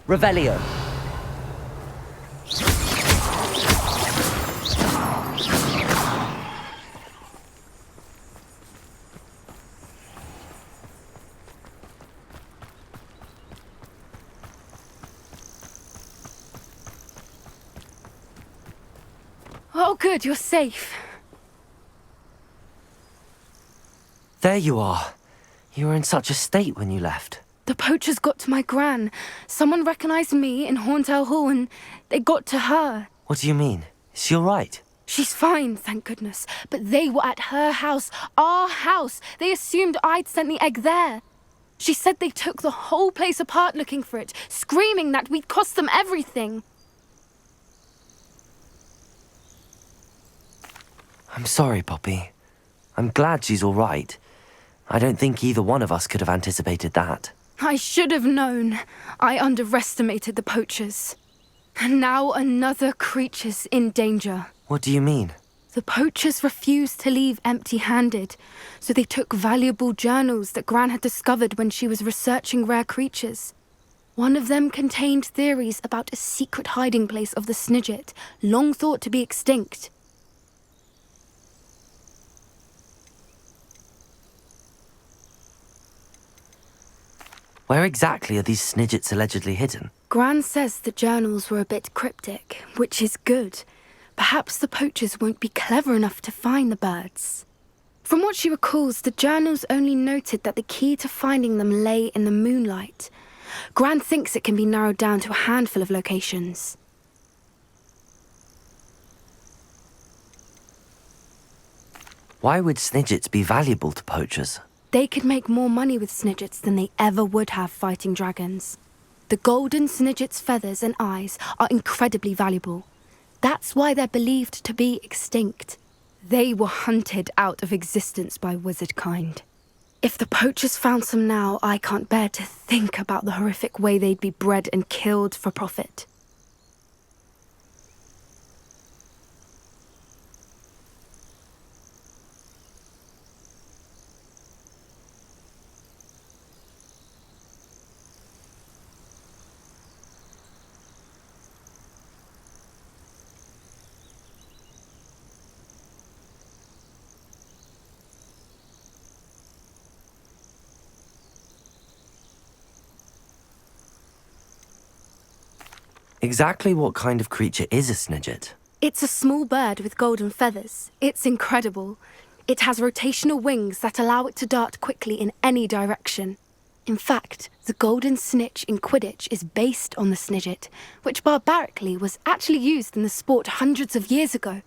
Revelio. Oh, good, you're safe. There you are. You were in such a state when you left. The poachers got to my gran. Someone recognized me in Horntail Hall and they got to her. What do you mean? Is she all right? She's fine, thank goodness. But they were at her house, our house. They assumed I'd sent the egg there. She said they took the whole place apart looking for it, screaming that we'd cost them everything. I'm sorry, Poppy. I'm glad she's all right. I don't think either one of us could have anticipated that. I should have known. I underestimated the poachers. And now another creature's in danger. What do you mean? The poachers refused to leave empty-handed, so they took valuable journals that Gran had discovered when she was researching rare creatures. One of them contained theories about a secret hiding place of the Snidget, long thought to be extinct. Where exactly are these Snidgets allegedly hidden? Gran says the journals were a bit cryptic, which is good. Perhaps the poachers won't be clever enough to find the birds. From what she recalls, the journals only noted that the key to finding them lay in the moonlight. Gran thinks it can be narrowed down to a handful of locations. Why would Snidgets be valuable to poachers? They could make more money with Snidgets than they ever would have fighting dragons. The golden Snidget's feathers and eyes are incredibly valuable. That's why they're believed to be extinct. They were hunted out of existence by wizard kind. If the poachers found some now, I can't bear to think about the horrific way they'd be bred and killed for profit. Exactly what kind of creature is a Snidget? It's a small bird with golden feathers. It's incredible. It has rotational wings that allow it to dart quickly in any direction. In fact, the golden snitch in Quidditch is based on the Snidget, which barbarically was actually used in the sport hundreds of years ago.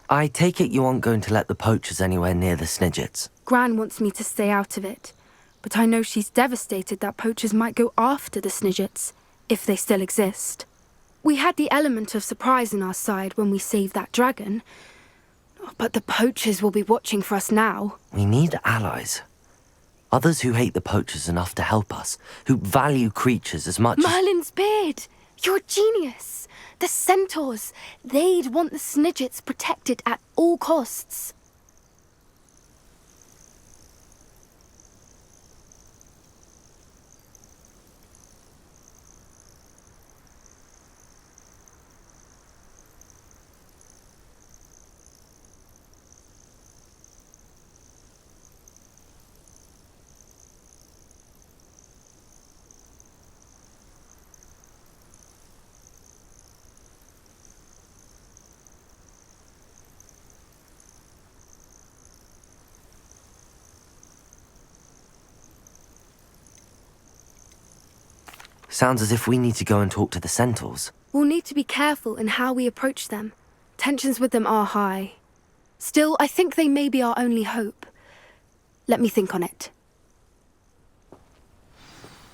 I take it you aren't going to let the poachers anywhere near the Snidgets. Gran wants me to stay out of it, but I know she's devastated that poachers might go after the Snidgets, if they still exist. We had the element of surprise on our side when we saved that dragon, but the poachers will be watching for us now. We need allies. Others who hate the poachers enough to help us, who value creatures as much as... Merlin's beard! You're a genius! The centaurs, they'd want the Snidgets protected at all costs. Sounds as if we need to go and talk to the centaurs. We'll need to be careful in how we approach them. Tensions with them are high. Still, I think they may be our only hope. Let me think on it.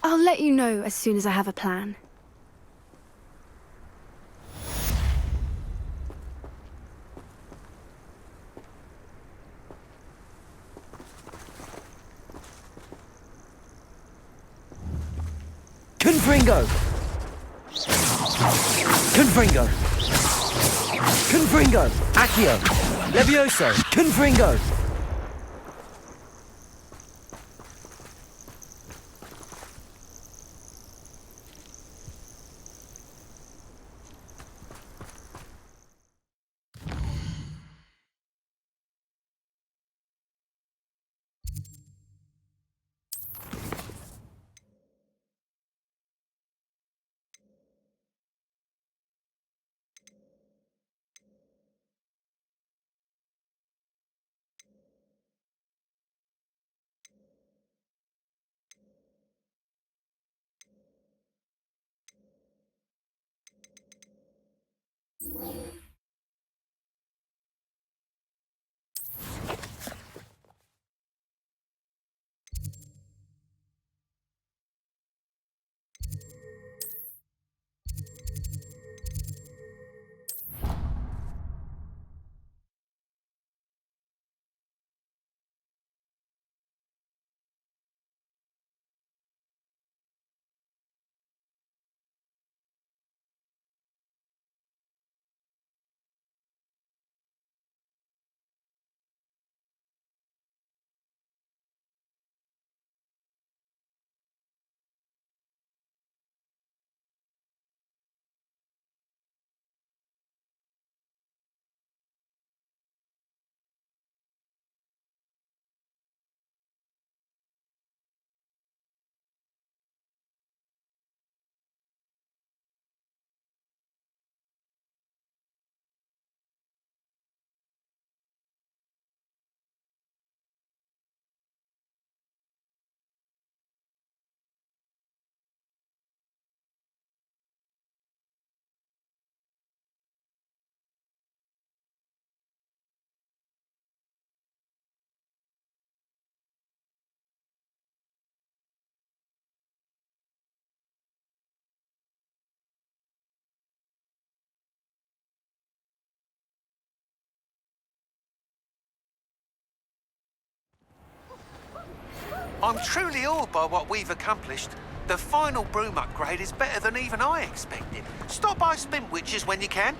I'll let you know as soon as I have a plan. Confringo! Confringo! Confringo! Accio! Levioso! Confringo! I'm truly awed by what we've accomplished. The final broom upgrade is better than even I expected. Stop by Spintwitches when you can.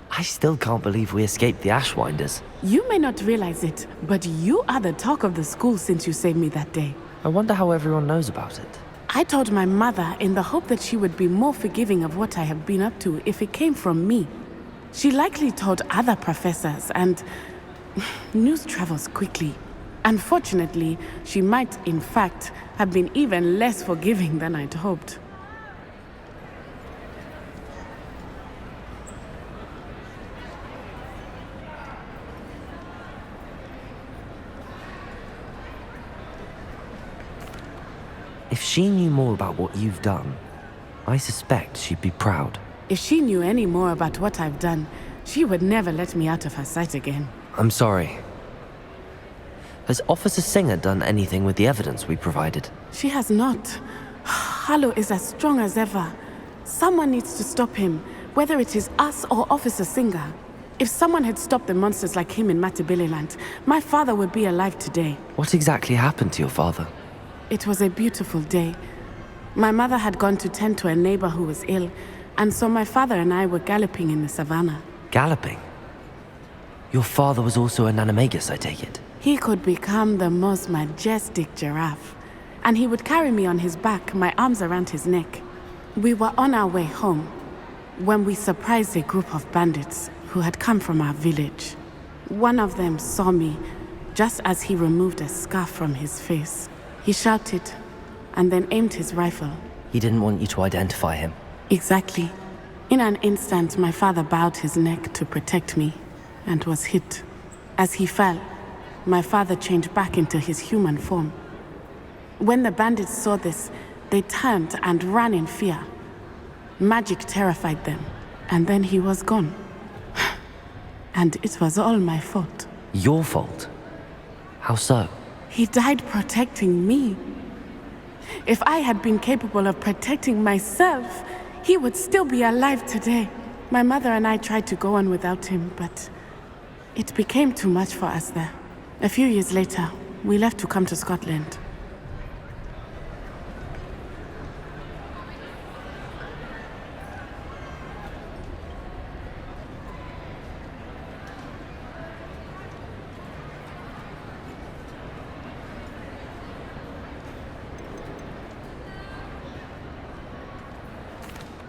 I still can't believe we escaped the Ashwinders. You may not realize it, but you are the talk of the school since you saved me that day. I wonder how everyone knows about it. I told my mother in the hope that she would be more forgiving of what I have been up to if it came from me. She likely told other professors, and news travels quickly. Unfortunately, she might, in fact, have been even less forgiving than I'd hoped. If she knew more about what you've done, I suspect she'd be proud. If she knew any more about what I've done, she would never let me out of her sight again. I'm sorry. Has Officer Singer done anything with the evidence we provided? She has not. Harlow is as strong as ever. Someone needs to stop him, whether it is us or Officer Singer. If someone had stopped the monsters like him in Matabeleland, my father would be alive today. What exactly happened to your father? It was a beautiful day. My mother had gone to tend to a neighbor who was ill, and so my father and I were galloping in the savannah. Galloping? Your father was also an animagus, I take it? He could become the most majestic giraffe, and he would carry me on his back, my arms around his neck. We were on our way home when we surprised a group of bandits who had come from our village. One of them saw me just as he removed a scarf from his face. He shouted and then aimed his rifle. He didn't want you to identify him. Exactly. In an instant, my father bowed his neck to protect me and was hit. As he fell, my father changed back into his human form. When the bandits saw this, they turned and ran in fear. Magic terrified them, and then he was gone. And it was all my fault. Your fault? How so? He died protecting me. If I had been capable of protecting myself, he would still be alive today. My mother and I tried to go on without him, but it became too much for us there. A few years later, we left to come to Scotland.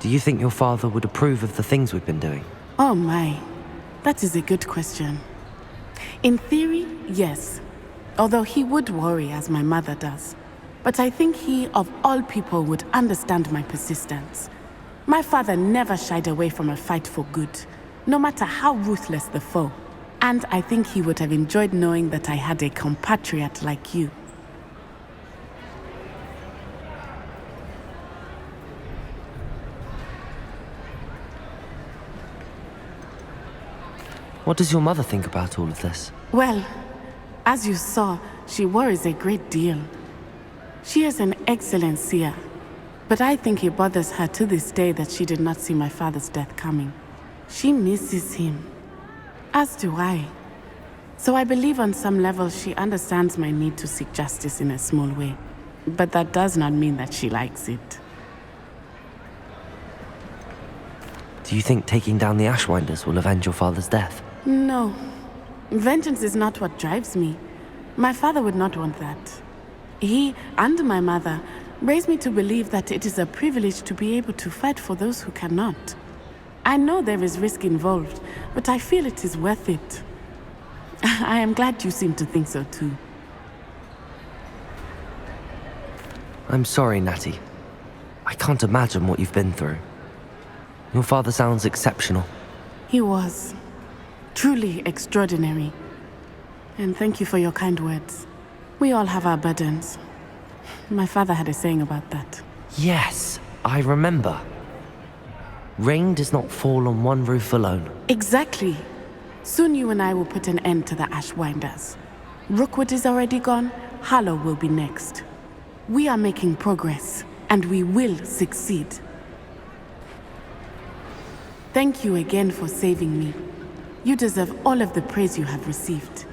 Do you think your father would approve of the things we've been doing? Oh my, that is a good question. In theory, yes. Although he would worry as my mother does. But I think he, of all people, would understand my persistence. My father never shied away from a fight for good, no matter how ruthless the foe. And I think he would have enjoyed knowing that I had a compatriot like you. What does your mother think about all of this? Well, as you saw, she worries a great deal. She is an excellent seer, but I think it bothers her to this day that she did not see my father's death coming. She misses him, as do I. So I believe on some level she understands my need to seek justice in a small way. But that does not mean that she likes it. Do you think taking down the Ashwinders will avenge your father's death? No. Vengeance is not what drives me. My father would not want that. He and my mother raised me to believe that it is a privilege to be able to fight for those who cannot. I know there is risk involved, but I feel it is worth it. I am glad you seem to think so too. I'm sorry, Natty. I can't imagine what you've been through. Your father sounds exceptional. He was. Truly extraordinary. And thank you for your kind words. We all have our burdens. My father had a saying about that. Yes, I remember. Rain does not fall on one roof alone. Exactly. Soon you and I will put an end to the Ashwinders. Rookwood is already gone. Harlow will be next. We are making progress, and we will succeed. Thank you again for saving me. You deserve all of the praise you have received.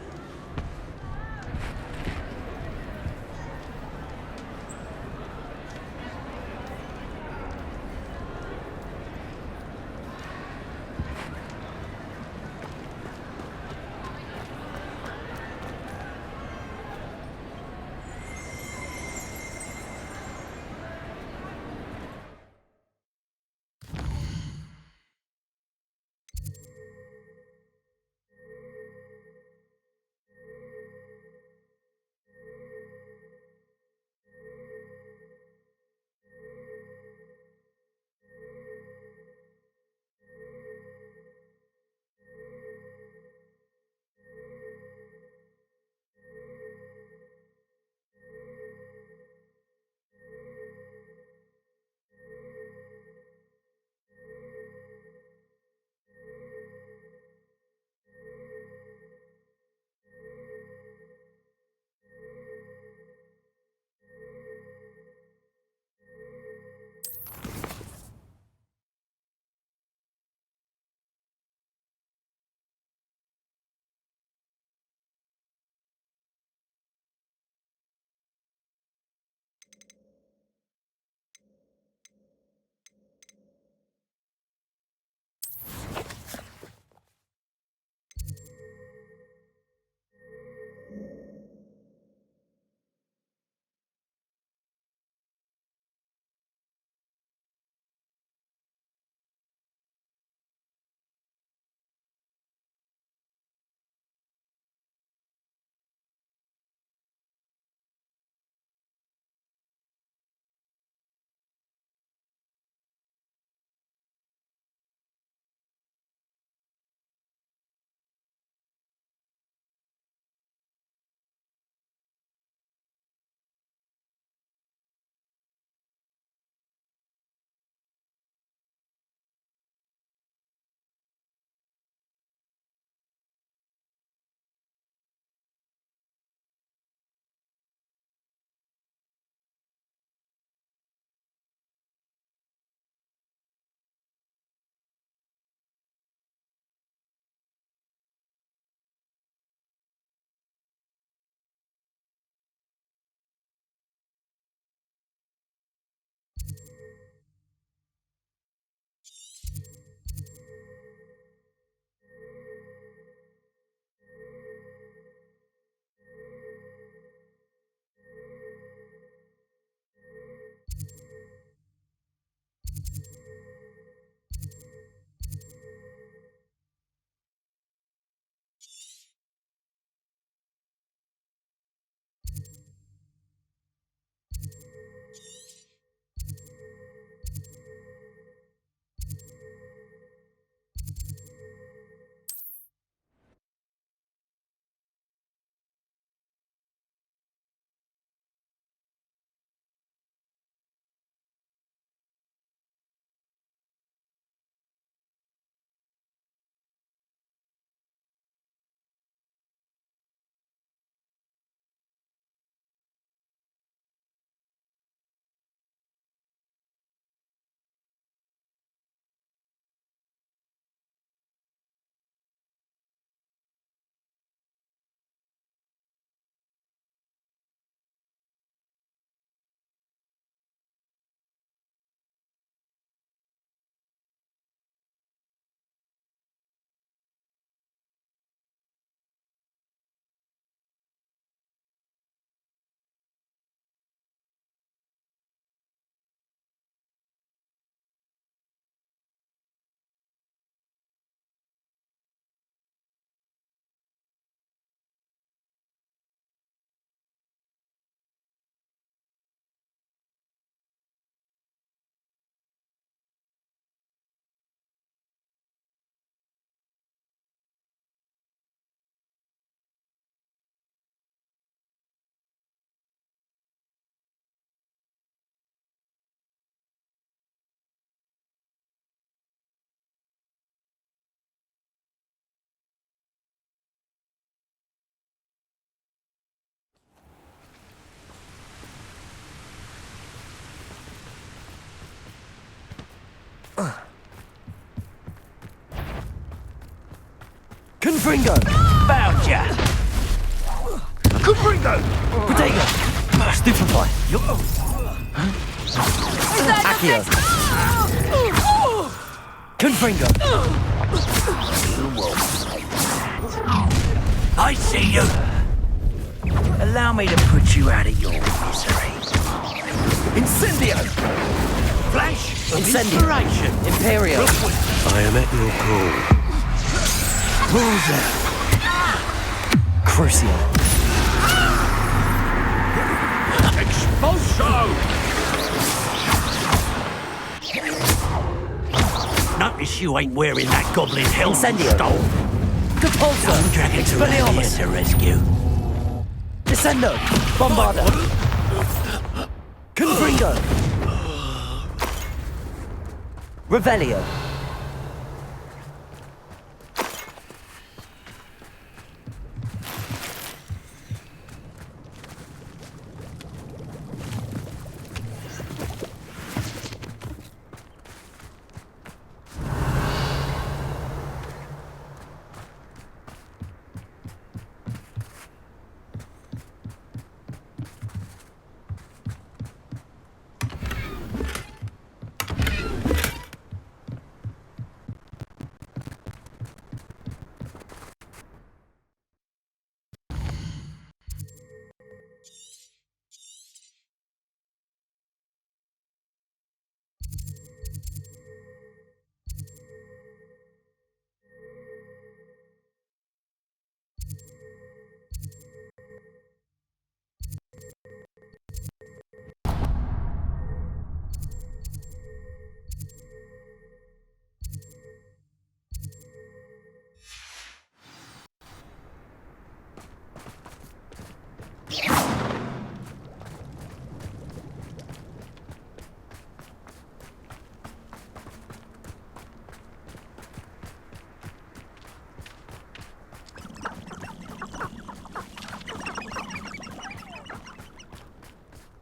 Confringo! Found ya! Confringo! Protego! Stupefy! Accio! Confringo! I see you! Allow me to put you out of your misery. Incendio! Flash of Incendio! inspiration! Imperio! I am at your call. Pulls out. Crucio! Expulso! Notice you ain't wearing that goblin helmet. Incendio! Stole. Capulso! Some dragons around here Expelliarmus! to rescue. Descendo! Bombarda! Confringo! Revelio!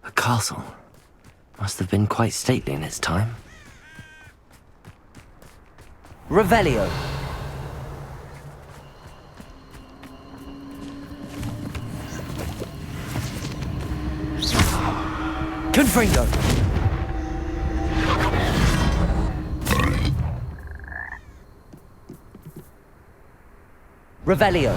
The castle must have been quite stately in its time. Revelio! Confringo! Revelio!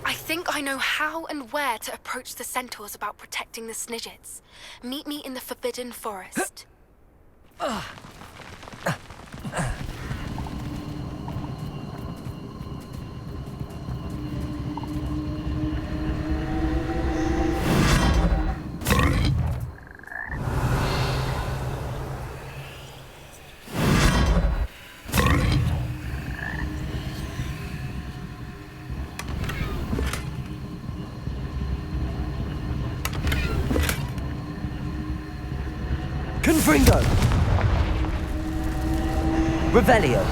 I think I know how and where to approach the centaurs about protecting the Snidgets. Meet me in the Forbidden Forest. Confringo! Revelio!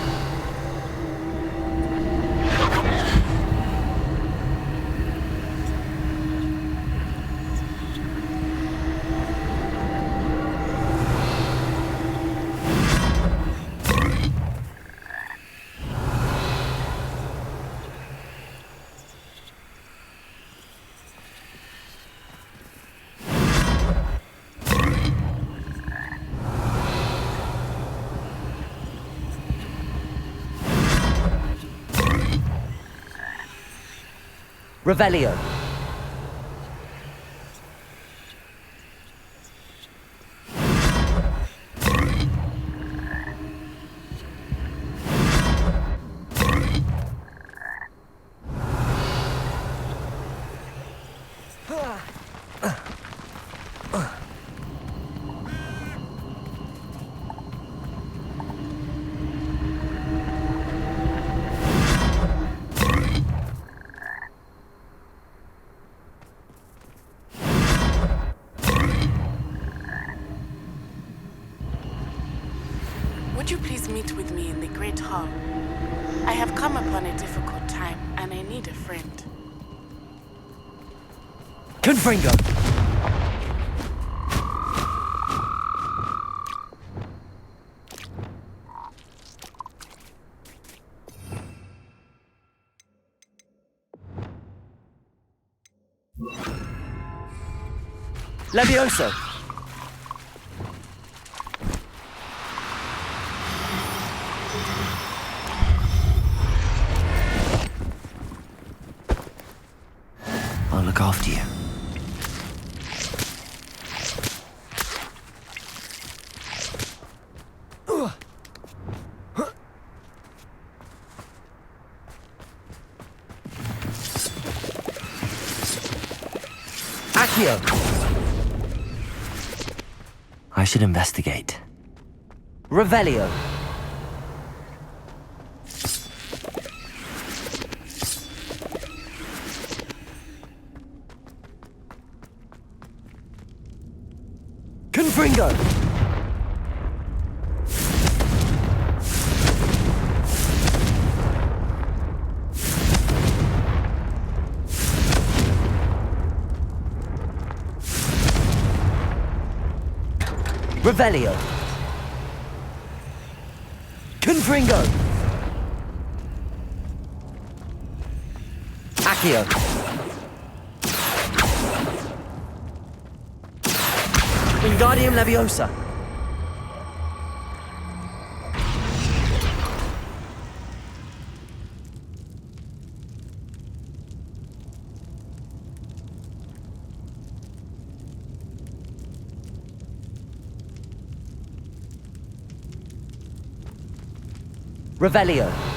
Revelio! Would you please meet with me in the Great Hall? I have come upon a difficult time, and I need a friend. Confringo! Levioso! I'll look after you. Accio! I should investigate. Revelio! Confringo! Revelio! Confringo! Accio! Wingardium Leviosa! Revelio!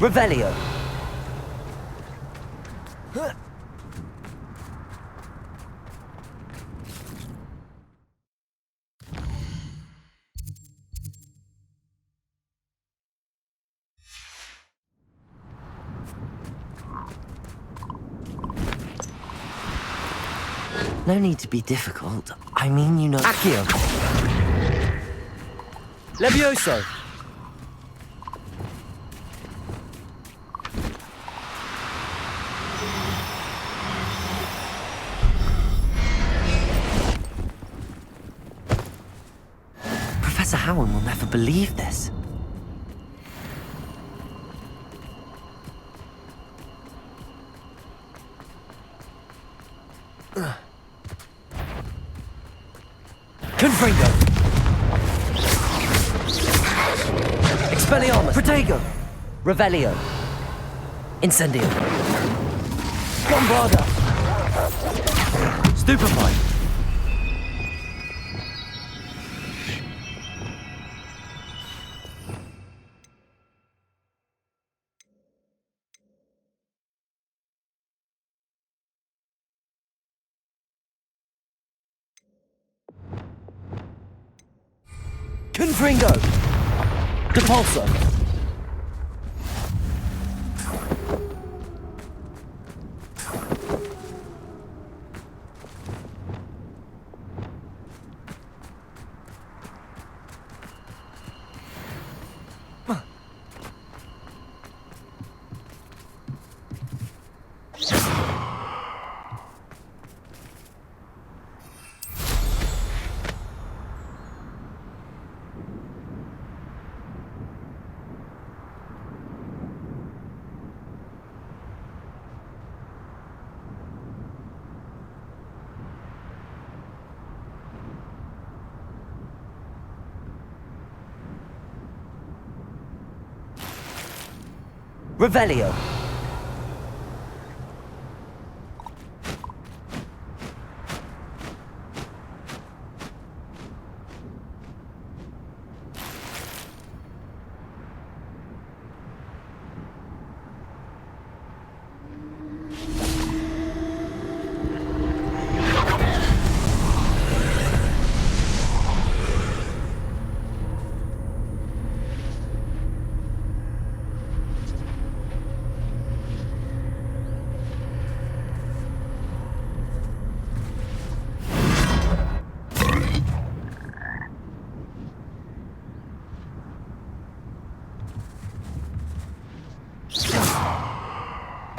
Revelio! No need to be difficult. I mean, you know... Accio! Levioso! Professor Howard will never believe this. Confringo! Expelliarmus! Protego! Revelio! Incendio! Bombarda! Stupefy! Confringo! Depulso! Revelio!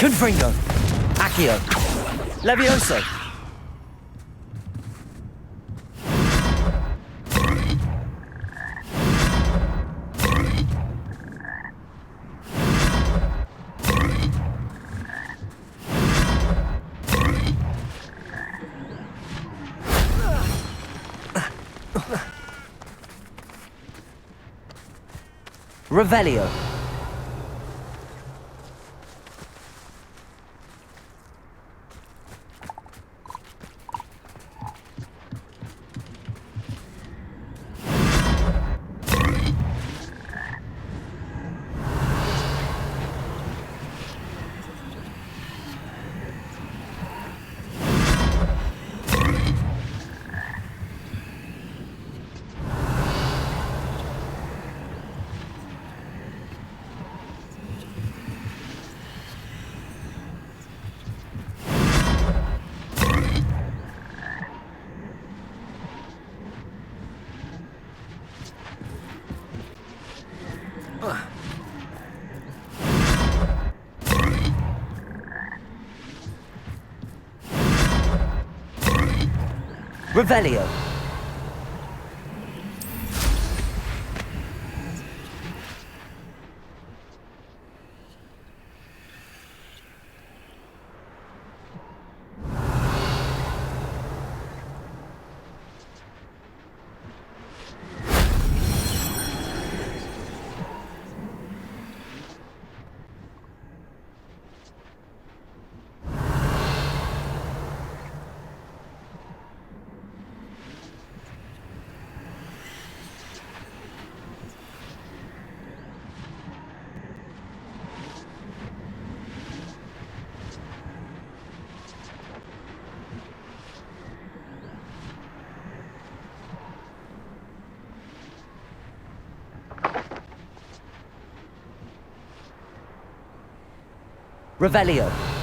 Confringo! Accio! Levioso! Revelio! Revelio! Revelio!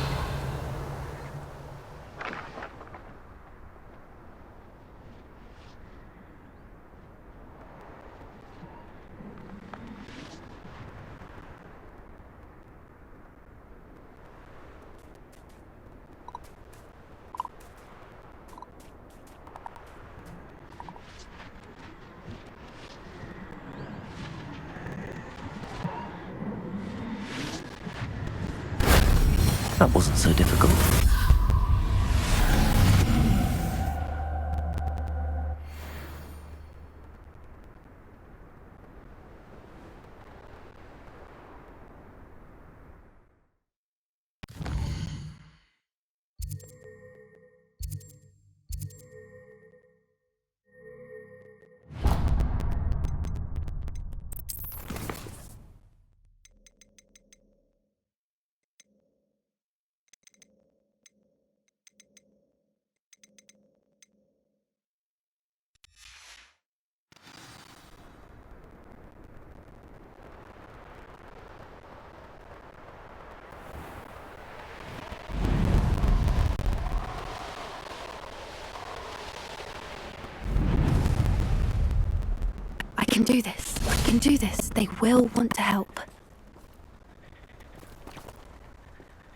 That wasn't so difficult. I can do this. I can do this. They will want to help.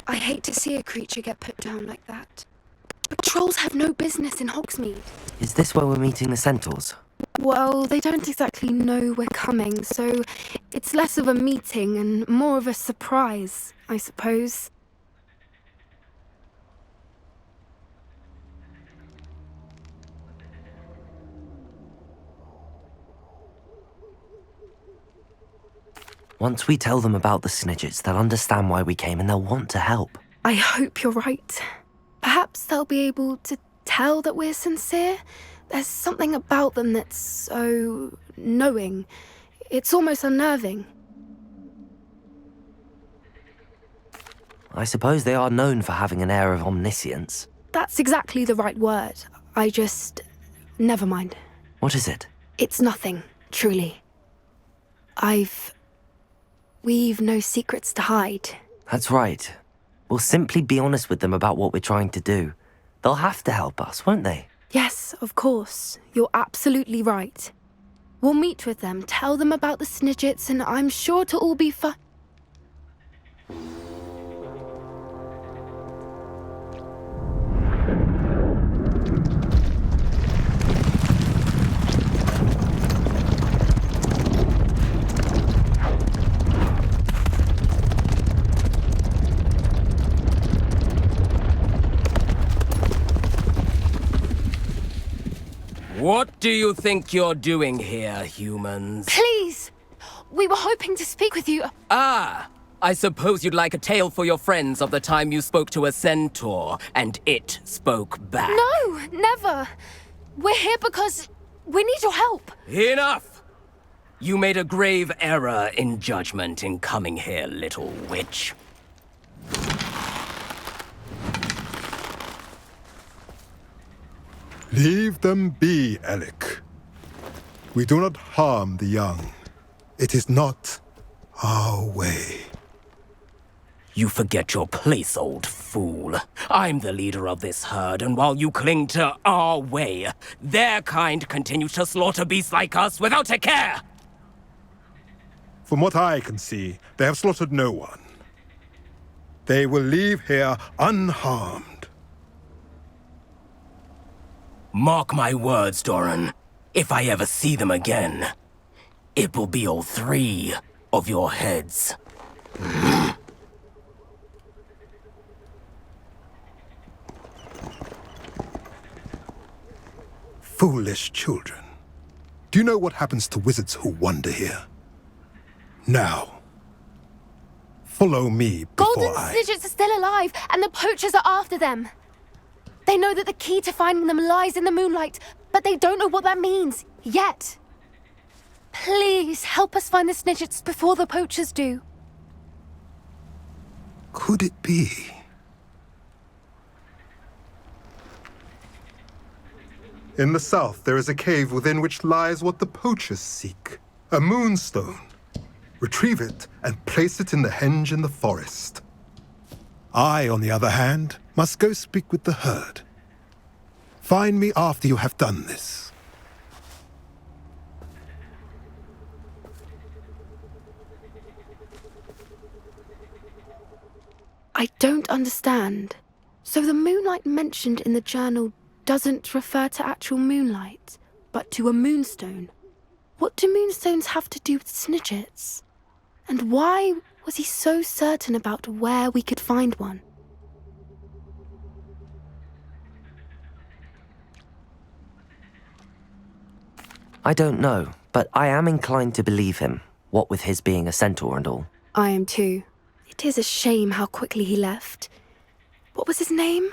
I hate to see a creature get put down like that. But trolls have no business in Hogsmeade. Is this where we're meeting the centaurs? Well, they don't exactly know we're coming, so it's less of a meeting and more of a surprise, I suppose. Once we tell them about the Snidgets, they'll understand why we came and they'll want to help. I hope you're right. Perhaps they'll be able to tell that we're sincere. There's something about them that's so knowing. It's almost unnerving. I suppose they are known for having an air of omniscience. That's exactly the right word. Never mind. What is it? It's nothing, truly. We've no secrets to hide. That's right. We'll simply be honest with them about what we're trying to do. They'll have to help us, won't they? Yes, of course. You're absolutely right. We'll meet with them, tell them about the Snidgets, and I'm sure it'll all be fun. What do you think you're doing here, humans? Please! We were hoping to speak with you. Ah! I suppose you'd like a tale for your friends of the time you spoke to a centaur, and it spoke back. No, never. We're here because we need your help. Enough! You made a grave error in judgment in coming here, little witch. Leave them be, Alec. We do not harm the young. It is not our way. You forget your place, old fool. I'm the leader of this herd, and while you cling to our way, their kind continue to slaughter beasts like us without a care! From what I can see, they have slaughtered no one. They will leave here unharmed. Mark my words, Doran. If I ever see them again, it will be all 3 of your heads. Foolish children. Do you know what happens to wizards who wander here? Now, follow me before Golden Snidgets are still alive, and the poachers are after them. They know that the key to finding them lies in the moonlight, but they don't know what that means, yet. Please, help us find the Snidgets before the poachers do. Could it be? In the south, there is a cave within which lies what the poachers seek. A moonstone. Retrieve it and place it in the henge in the forest. I, on the other hand, must go speak with the herd. Find me after you have done this. I don't understand. So the moonlight mentioned in the journal doesn't refer to actual moonlight, but to a moonstone. What do moonstones have to do with Snidgets? And why was he so certain about where we could find one? I don't know, but I am inclined to believe him, what with his being a centaur and all. I am too. It is a shame how quickly he left. What was his name?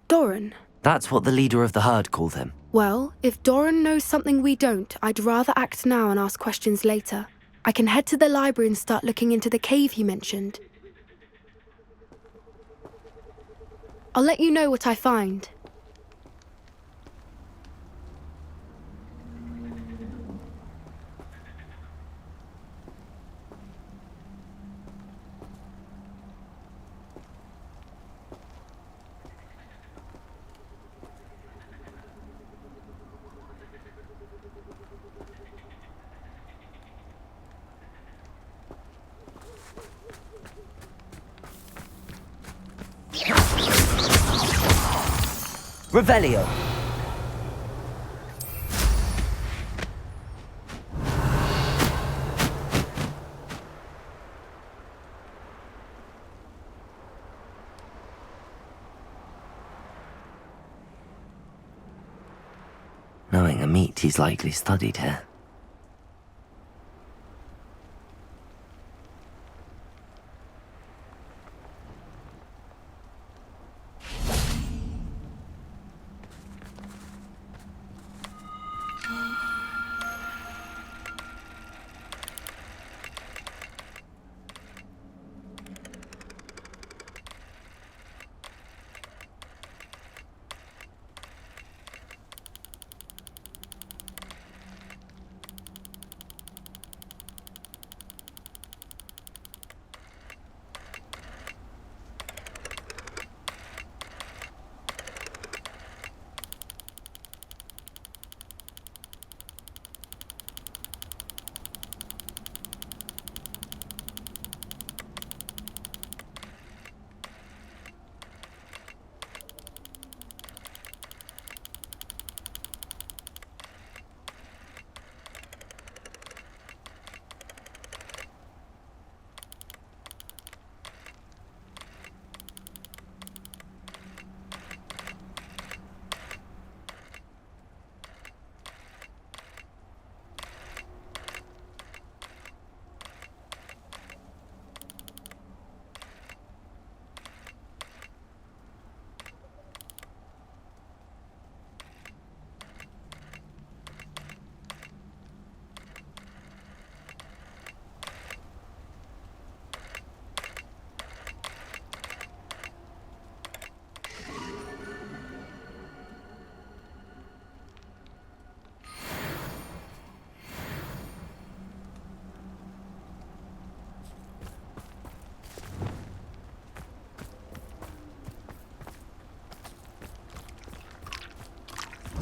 Doran. That's what the leader of the herd called him. Well, if Doran knows something we don't, I'd rather act now and ask questions later. I can head to the library and start looking into the cave he mentioned. I'll let you know what I find. Revelio. Knowing a meat, he's likely studied here.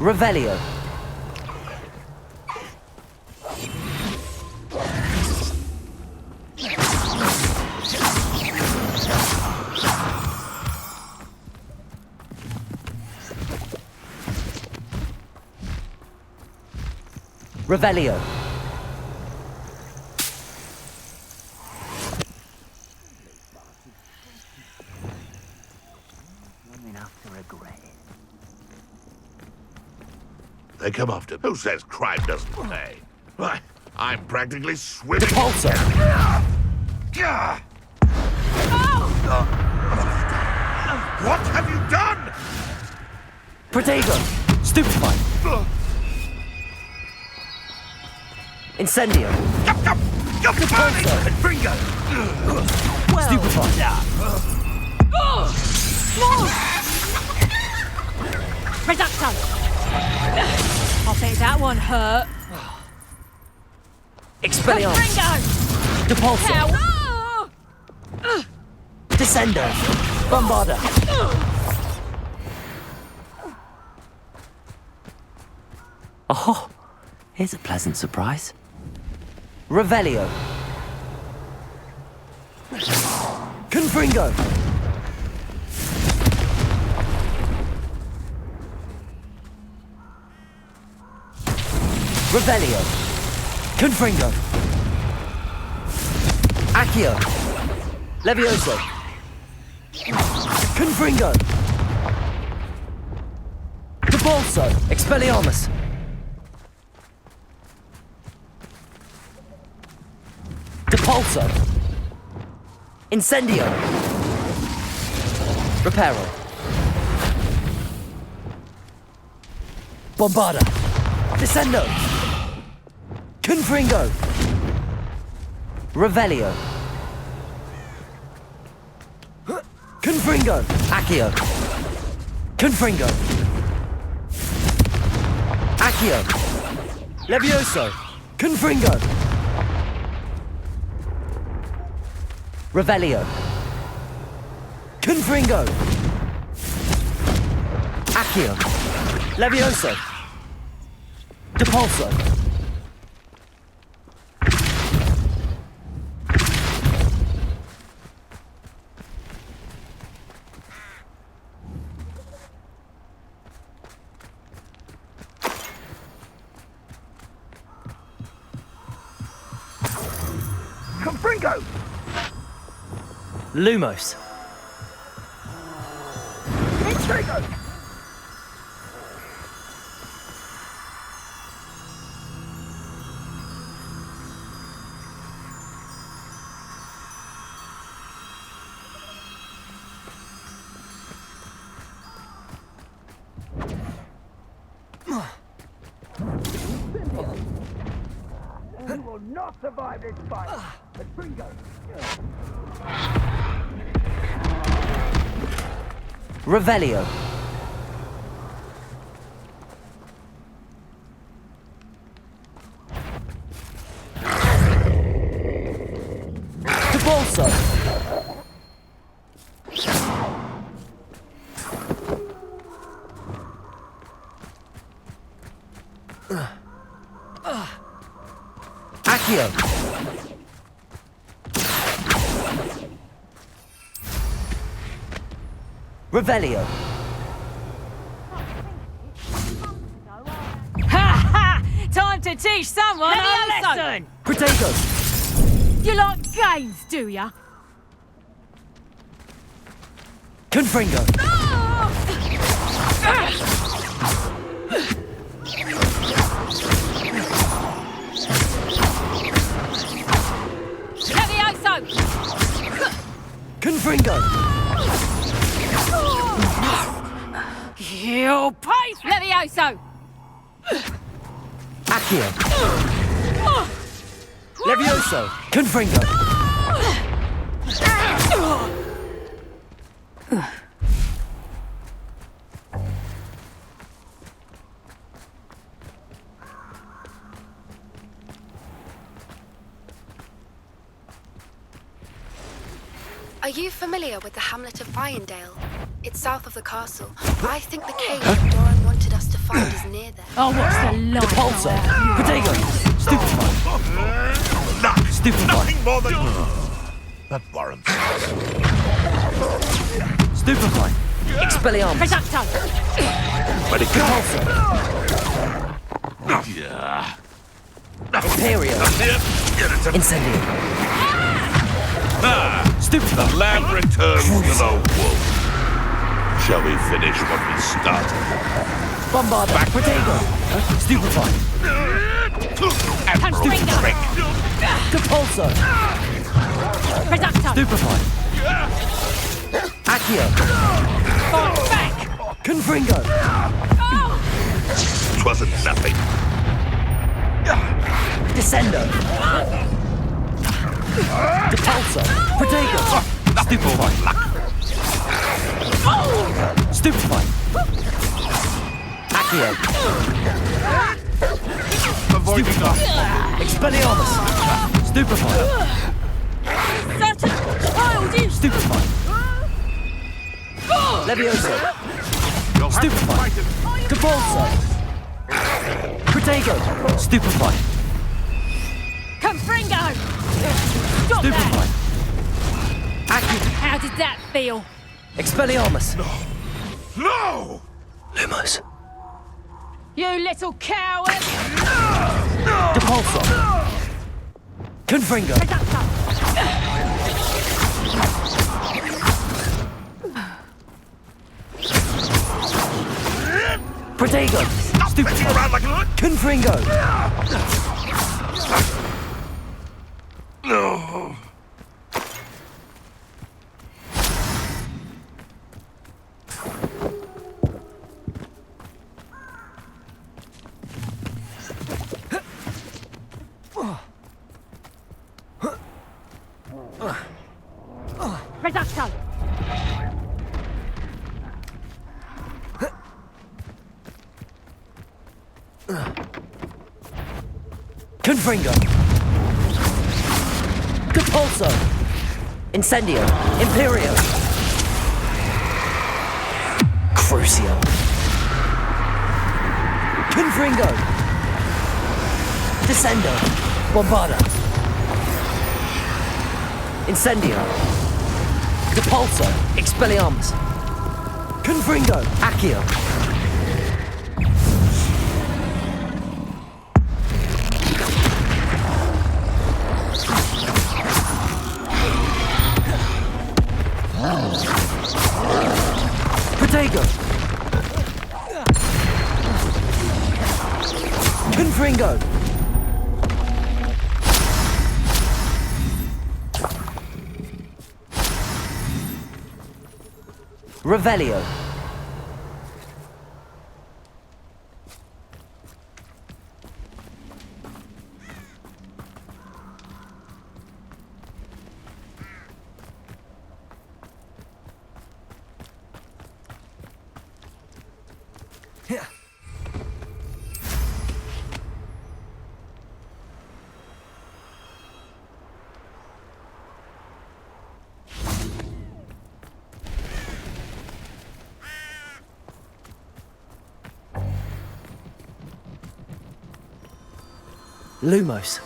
Revelio. Revelio. They come after. Who says crime doesn't pay? Why, I'm practically swimming. Repulsor. What have you done? Protego. Stupefy. Incendio. You're burning! Confringo! Stupefy. Reducto! I'll say that one hurt. Expelliarmus. Confringo! Depulso. Ow! Descendo. Bombarda. Oh, here's a pleasant surprise. Revelio. Confringo. Revelio. Confringo. Accio. Levioso. Confringo. Depulso. Expelliarmus. Depulso. Incendio. Reparo. Bombarda. Descendo. Confringo. Revelio. Confringo. Accio. Confringo. Accio. Levioso. Confringo. Revelio. Confringo. Accio. Levioso. Depulso. Confringo! Lumos. Intrigo! You will not survive this fight! Confringo! Revelio. Depulso. Accio. Revelio. Ha ha! Time to teach someone a lesson! Protego. You like games, do ya? Confringo. Levioso! Confringo. You pace! Levioso! Accio. Levioso. Confringo. Are you familiar with the hamlet of Irondale? It's south of the castle. I think the cave Doran wanted us to find is near there. Oh, what's the line? Depulso. Protego. Stupefy. Stupefy. Nothing more than... That warrants. Stupefy. Expelliarmus. Reducto! Depulso. Yeah. Imperio. Incendio. Stupefy. The land returns to the wolf. Shall we finish what we started? Bombard. Back. Protego. Stupefy. Confringo! Depulso. Reducto! Stupefy. Accio. Fight back! Confringo. It wasn't nothing. Descendo. Depulso. Protego. Stupefy. Stupefy. Accio. Avoiding us. Expelliarmus. Stupefy. Such a child, you Stupefy. Levioso. Stupefy. Depulso. Protego. Stupefy. Confringo! Stop Stupefy. that! Accio. How did that feel? Expelliarmus. No! Lumos. You little coward! Depulso. Confringo. Reducto! Protego. Stupid around like a... Confringo. No. Reduction! Confringo! Capulso! Incendio! Imperio! Crucio! Confringo! Descendo! Bombarda! Incendio! Depulso! Expelliarmus! Confringo! Accio! Protego! Confringo! Revelio! Lumos.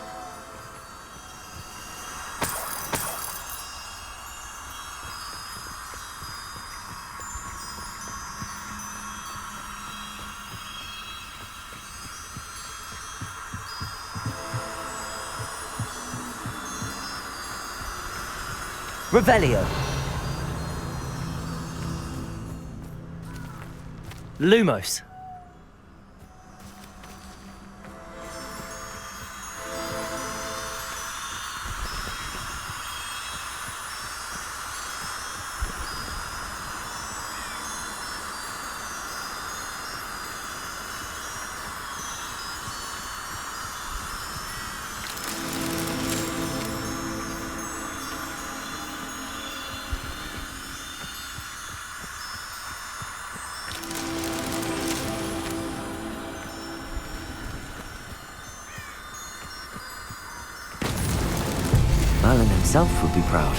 Revelio. Lumos. Merlin himself would be proud.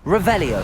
Revelio.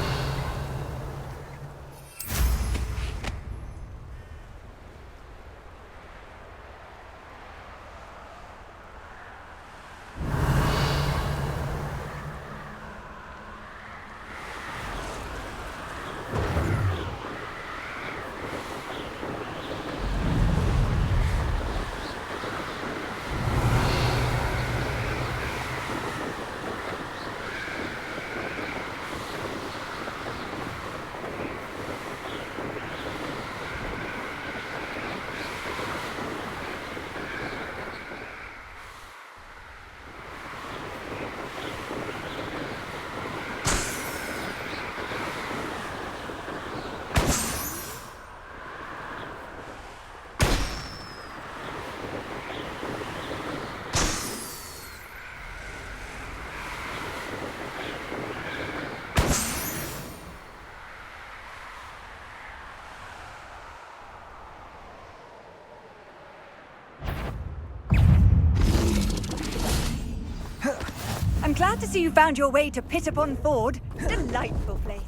I'm glad to see you found your way to Pittapon Ford. Delightful place.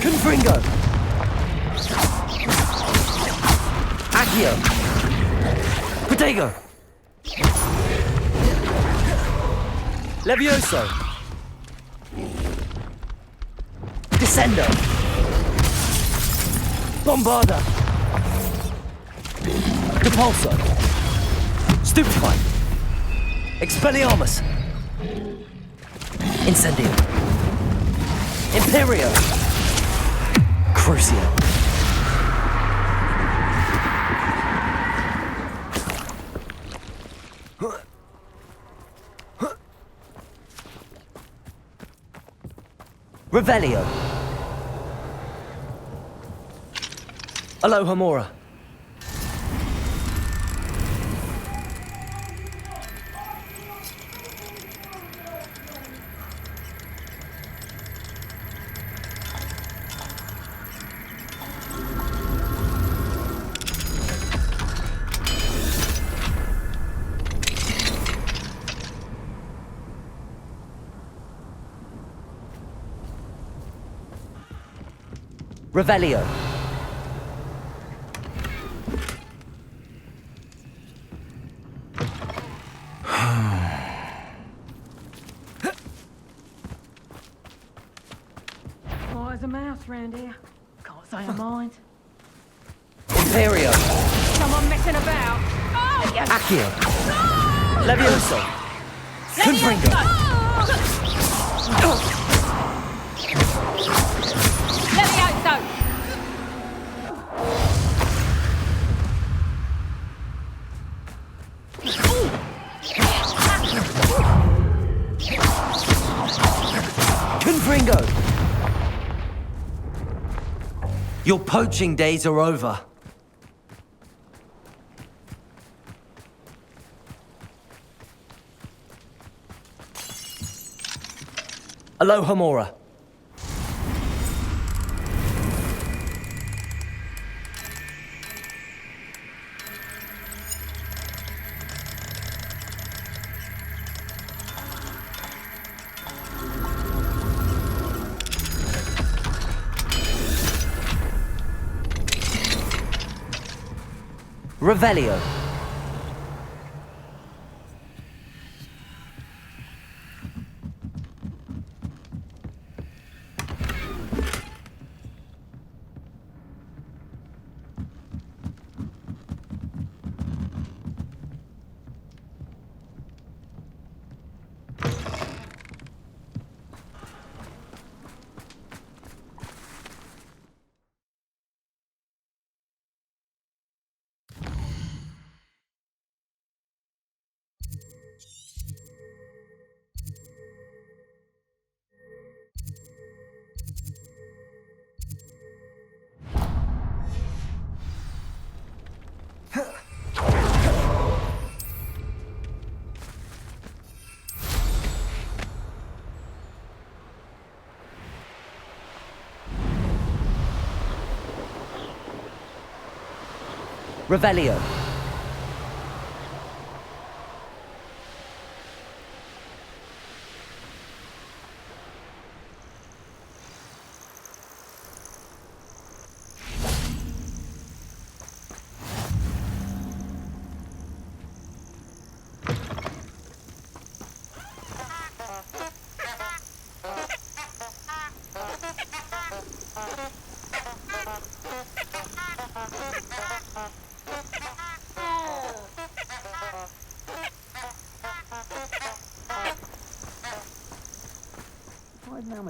Confringo. Accio. Protego. Levioso. Descendo. Bombarda. Depulso. Stupefy. Expelliarmus. Incendio. Imperio. Crucio. Revelio. Alohomora. Revelio. Quiet as a mouse round here. Can't say I mind. Imperio. Someone messing about. Oh, yes. Accio. Levioso. Confringo. Levioso. Confringo. Your poaching days are over. Alohomora. Revelio. Revelio.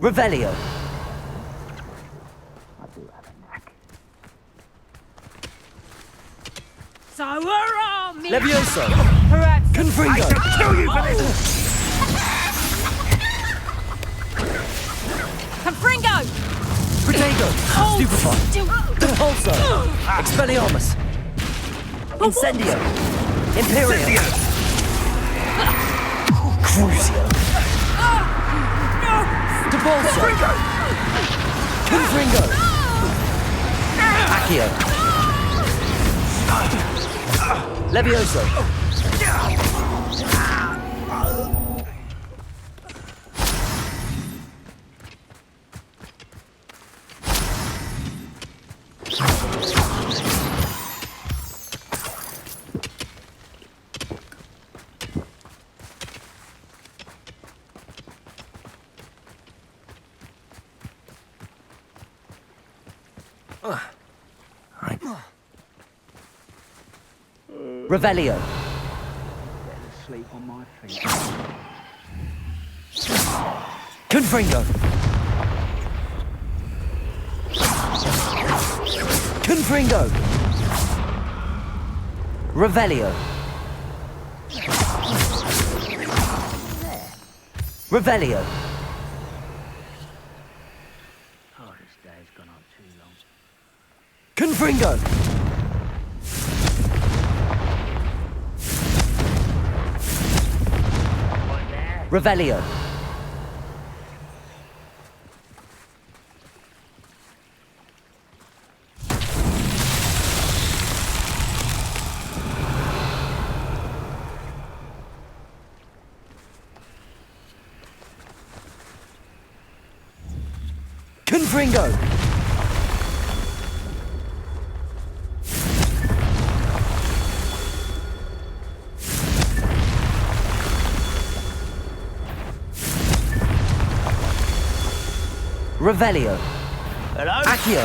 Revelio. So where are me? Levioso. Perhaps Confringo. Kill you for this! Confringo! Protego. Stupefy. Depulso. Expelliarmus. Incendio. Imperio. Crucio. Depulso. Confringo. Accio. Levioso. Revelio. Sleep on my feet. Confringo. Confringo. Revelio. Revelio. Oh, this day's gone on too long. Confringo. Revelio. Confringo. Revelio. Hello? Accio.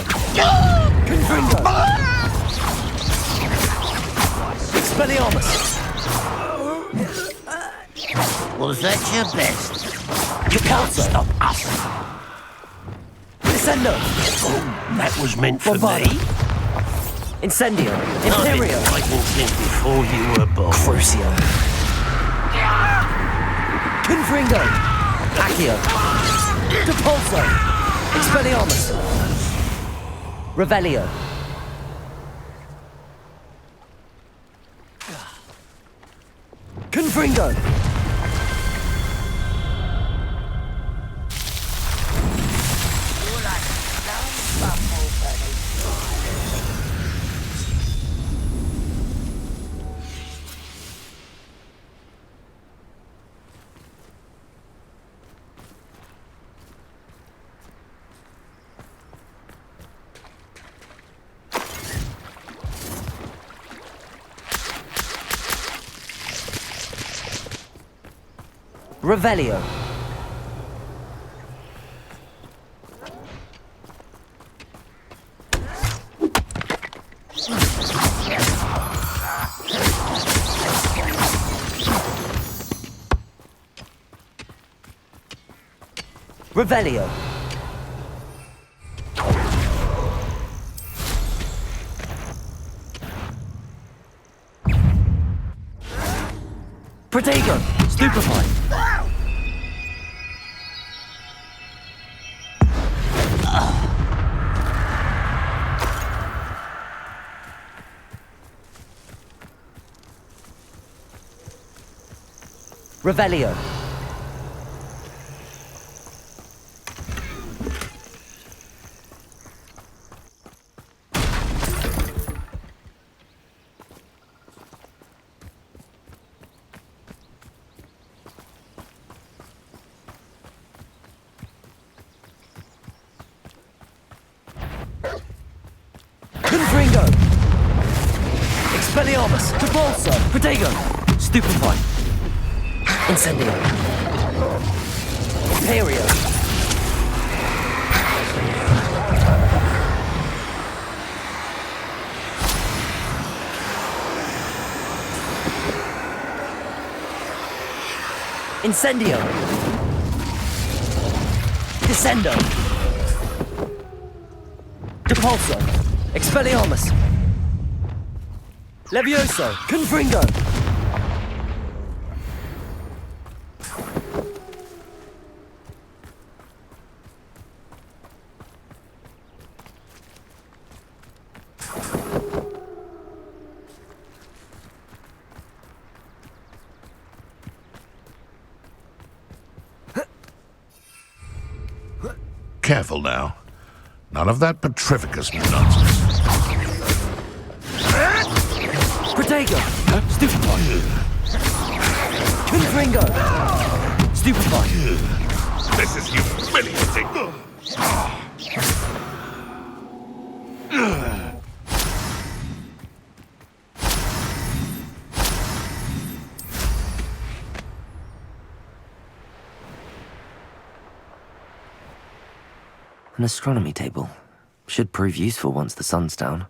Confringo. Expelliarmus. Was that your best? You can't Stop us! Descendo. That was meant for Bombard. me. Incendio. I've been Imperio. fighting since before you were born. Crucio. Confringo. Accio. Depulso. Expelliarmus. Revelio. Confringo. Revelio. Revelio. Protego. Stupefy. Revelio. Confringo. Expelliarmus. Depulso. Protego. Stupefy. Incendio. Imperio. Incendio. Descendo! Depulso! Expelliarmus! Levioso! Confringo! Careful now. None of that petrificus nonsense. Protego! Stupefy! Confringo! Stupefy! This is humiliating. An astronomy table. Should prove useful once the sun's down.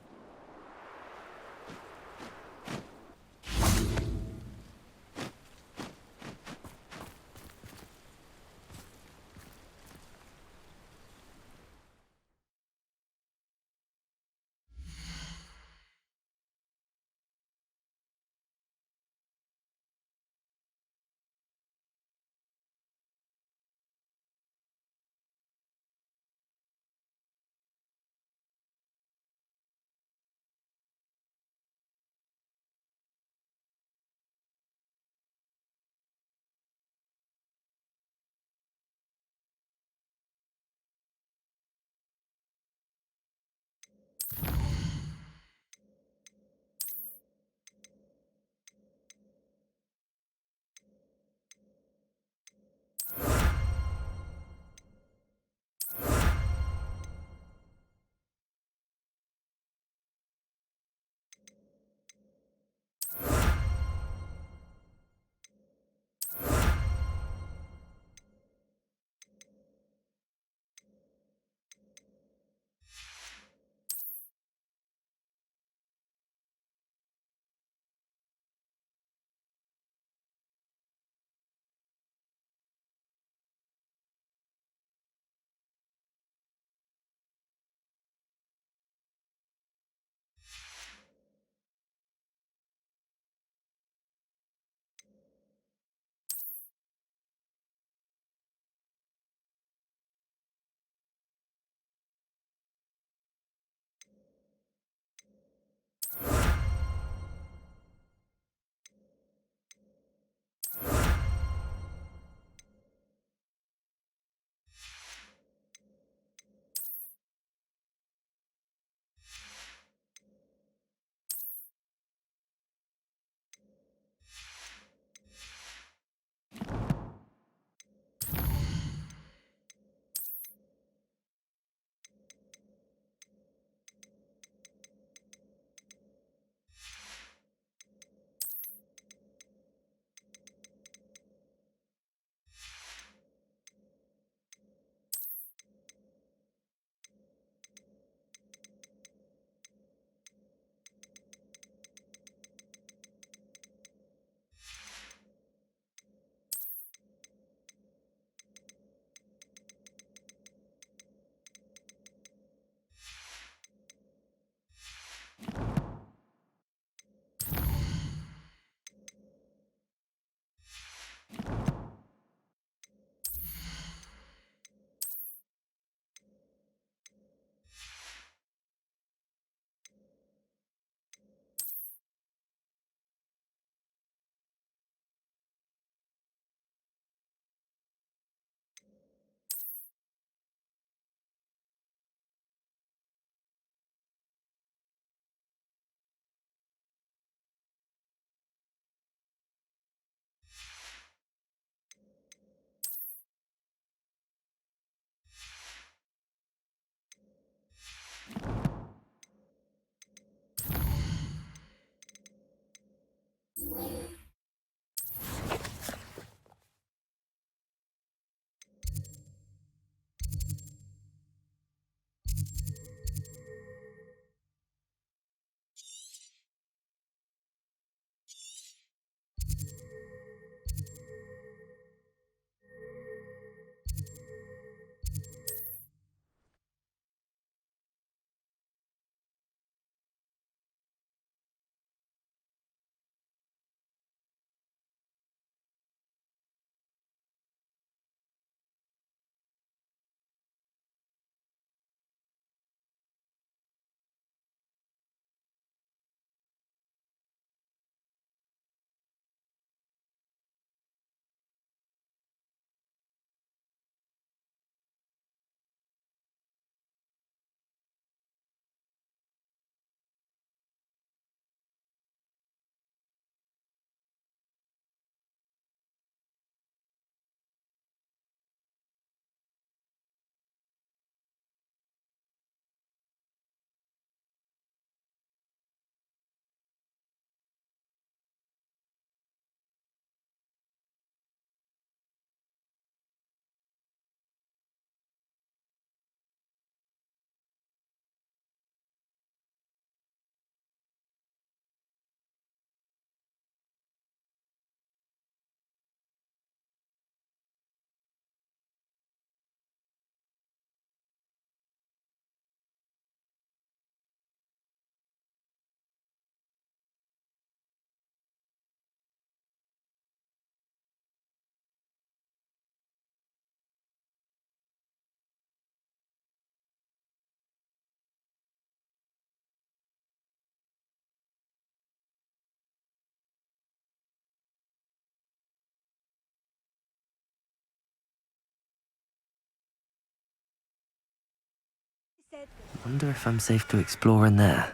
said. Wonder if I'm safe to explore in there.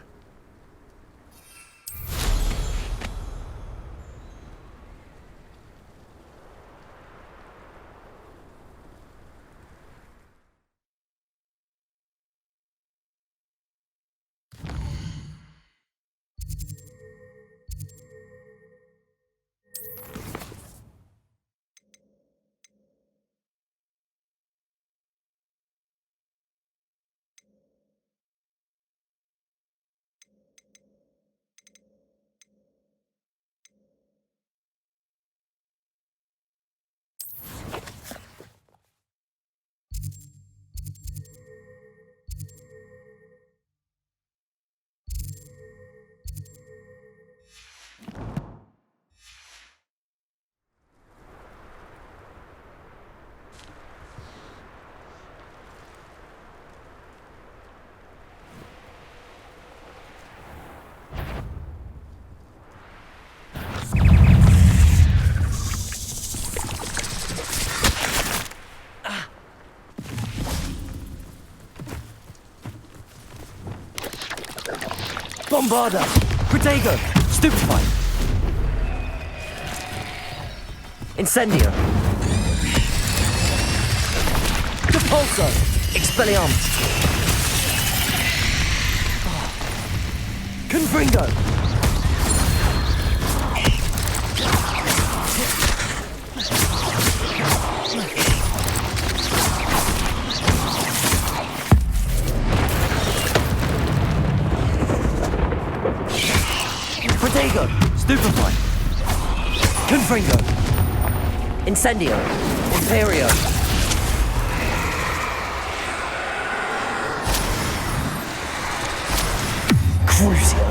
Bombarda! Protego! Stupefy! Incendio! Repulso! Expelliarmus! Confringo! Protego! Stupefy! Confringo! Incendio! Imperio! Crucio!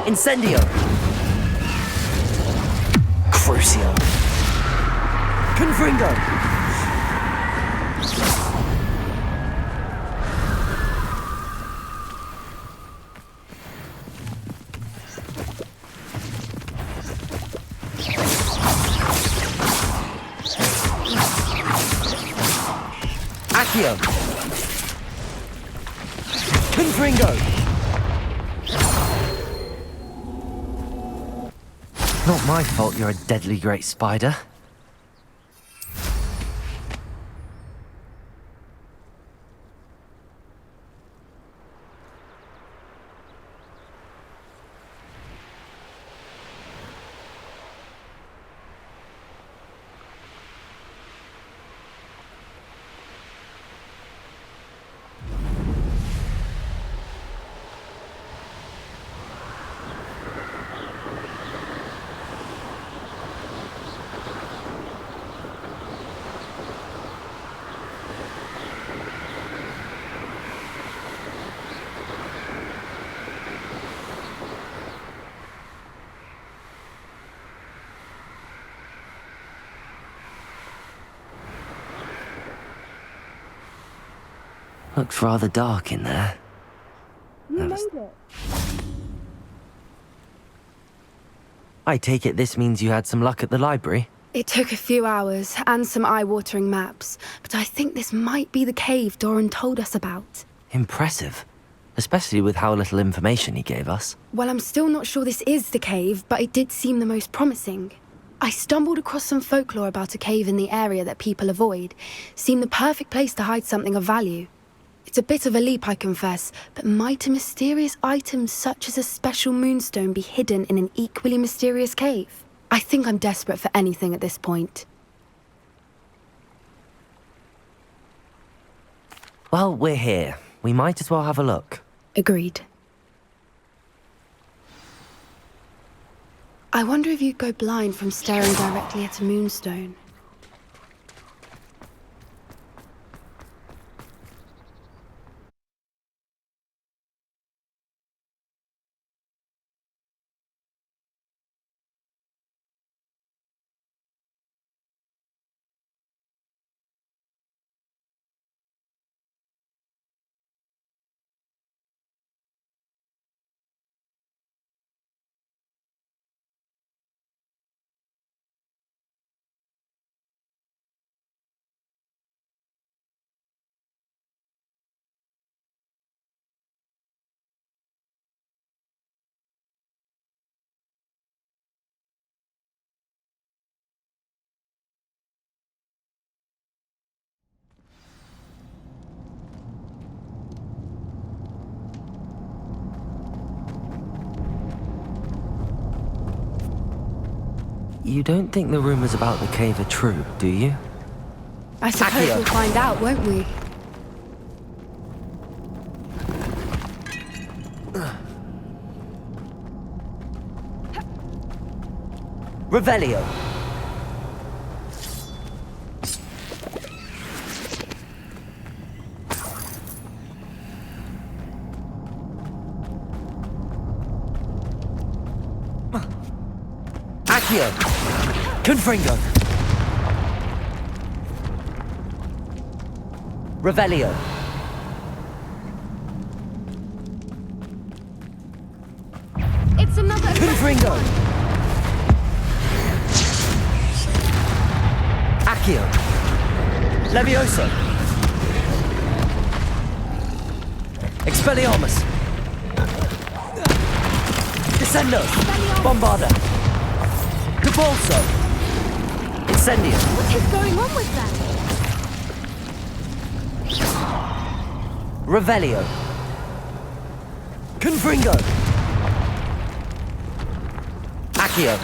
Incendio! Crucio! Confringo! Accio! Confringo! Not my fault you're a deadly great spider. Looks rather dark in there. You made it. I take it this means you had some luck at the library? It took a few hours and some eye-watering maps, but I think this might be the cave Doran told us about. Impressive. Especially with how little information he gave us. Well, I'm still not sure this is the cave, but it did seem the most promising. I stumbled across some folklore about a cave in the area that people avoid. Seemed the perfect place to hide something of value. It's a bit of a leap, I confess, but might a mysterious item such as a special moonstone be hidden in an equally mysterious cave? I think I'm desperate for anything at this point. Well, we're here. We might as well have a look. Agreed. I wonder if you'd go blind from staring directly at a moonstone. You don't think the rumors about the cave are true, do you? I suppose Accio. we'll find out, won't we? Revelio. Accio. Confringo. Revelio. It's another... Confringo. Accio. Levioso. Expelliarmus. Descendo. Bombarda. Depulso. Incendio. What is going on with them? Revelio. Confringo. Accio.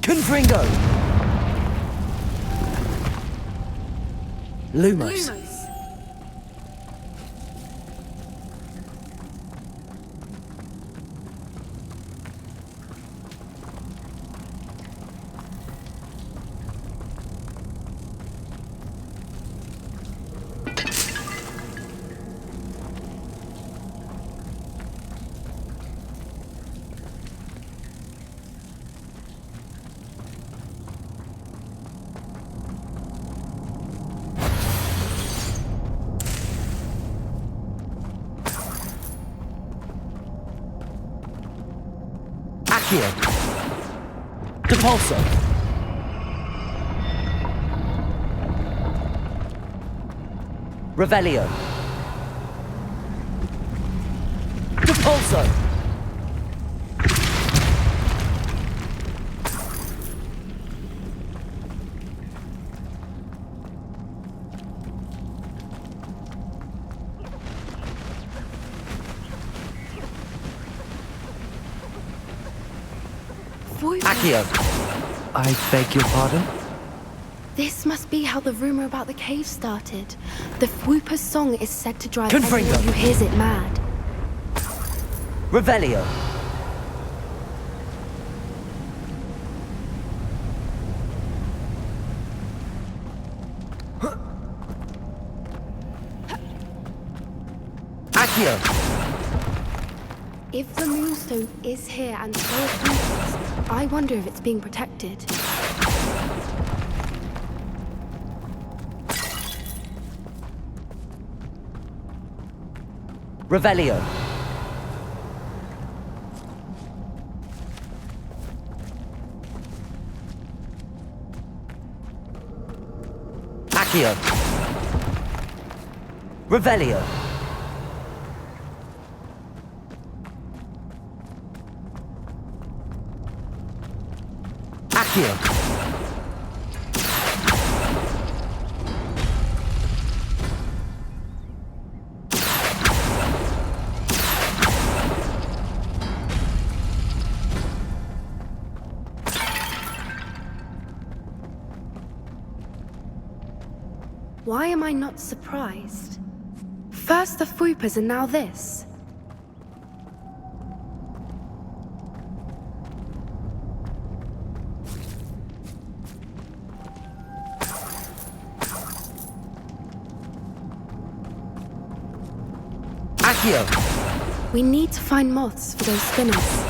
Confringo. Lumos. Accio. Depulso. Revelio. Depulso. Accio. I beg your pardon? This must be how the rumor about the cave started. The Whooper's song is said to drive Confringo. anyone who hears it mad. Revelio. Accio. If the moonstone is here and so are Whoopers, I wonder if it's being protected. Revelio. Accio. Revelio. Accio. Why am I not surprised? First the Whoopers and now this. Accio. We need to find moths for those spinners.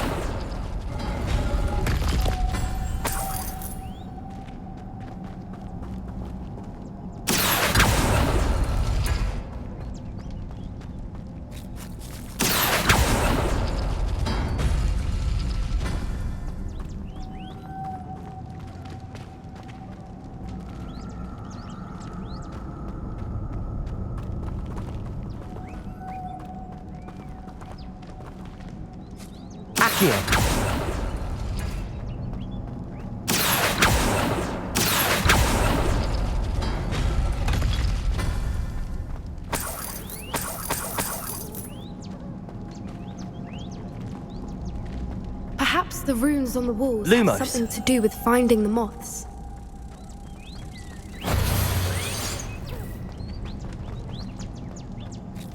Accio. Perhaps the runes on the walls Lumos. have something to do with finding the moths.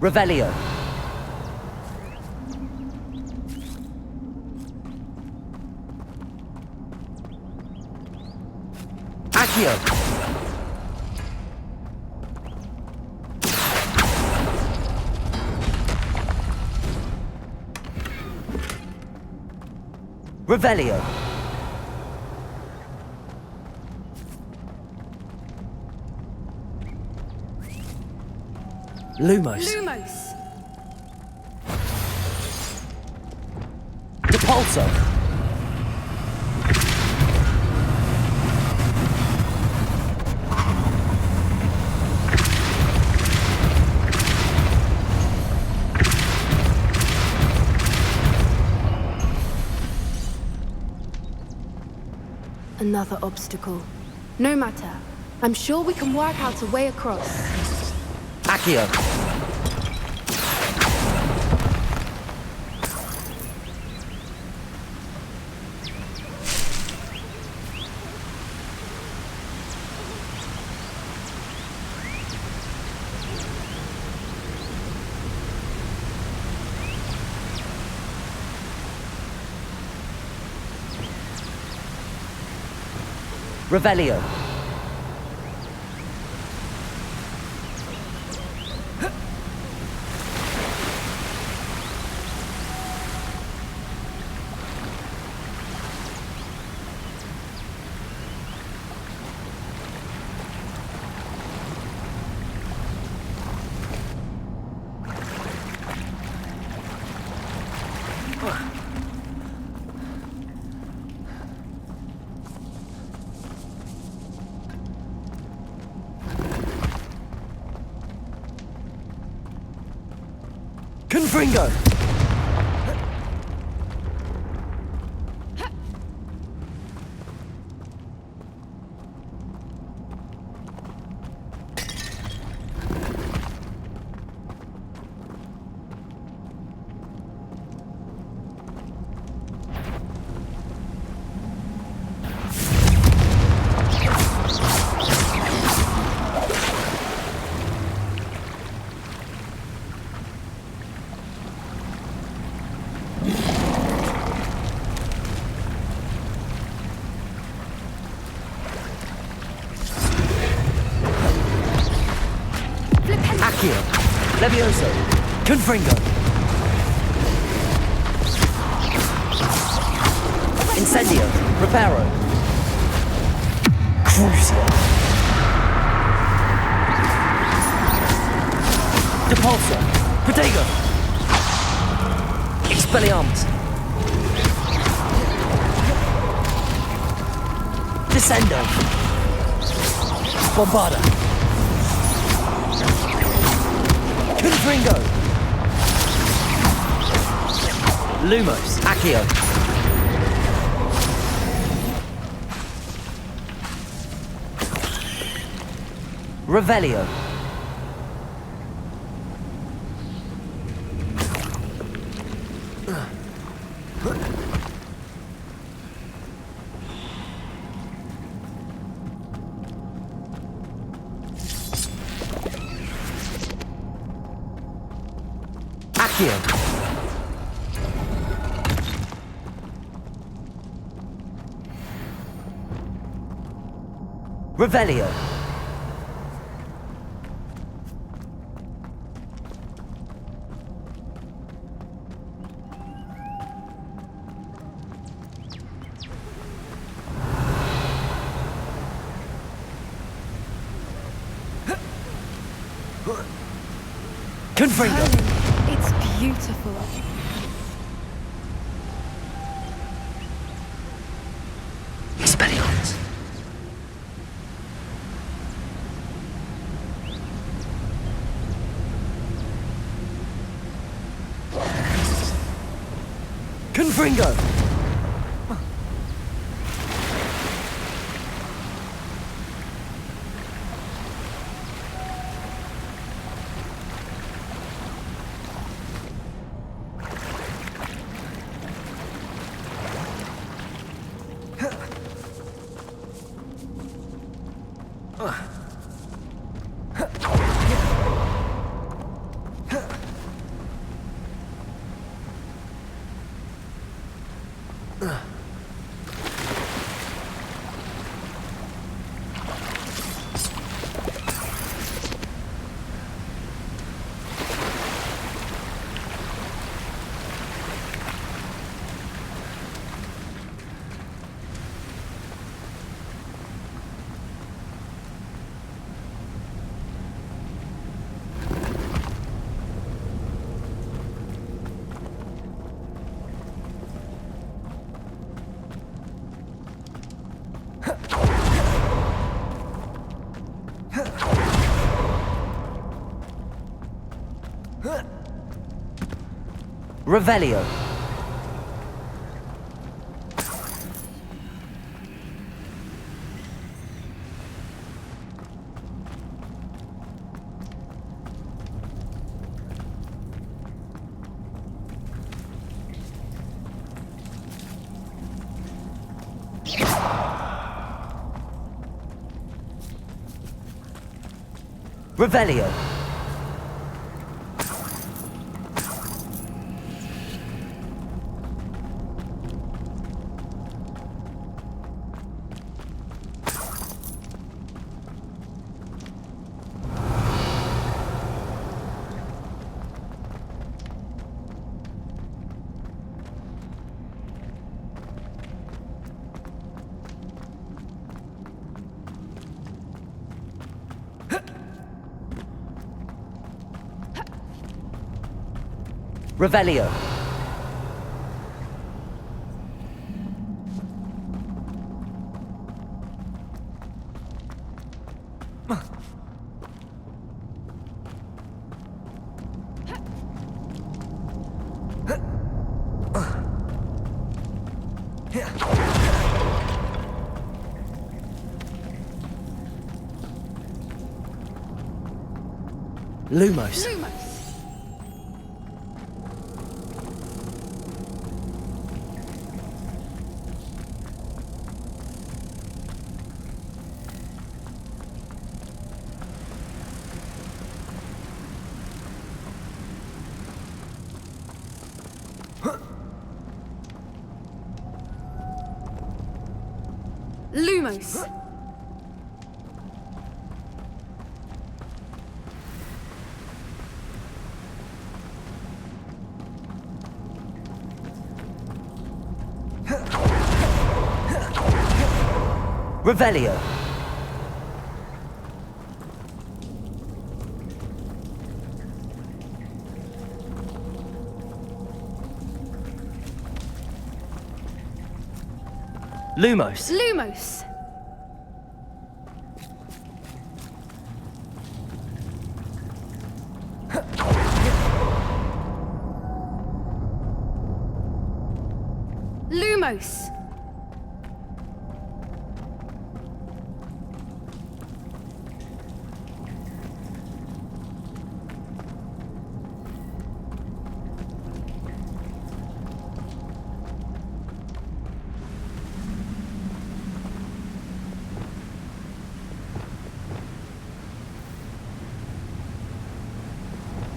Revelio. Accio. Revelio. Lumos. Lumos! Depulso. Another obstacle. No matter. I'm sure we can work out a way across. Accio. Revelio. Confringo! Accio. Levioso. Confringo. Incendio. Reparo. Crucio. Depulso. Protego. Expelliarmus. Descendo. Bombarda. Confringo. Lumos. Accio. Revelio. Accio. Revelio. Confringo. It's beautiful. Expelliarmus. Confringo. Revelio. Revelio. Revelio. Lumos. Lumos. Revelio. Lumos. Lumos. Lumos.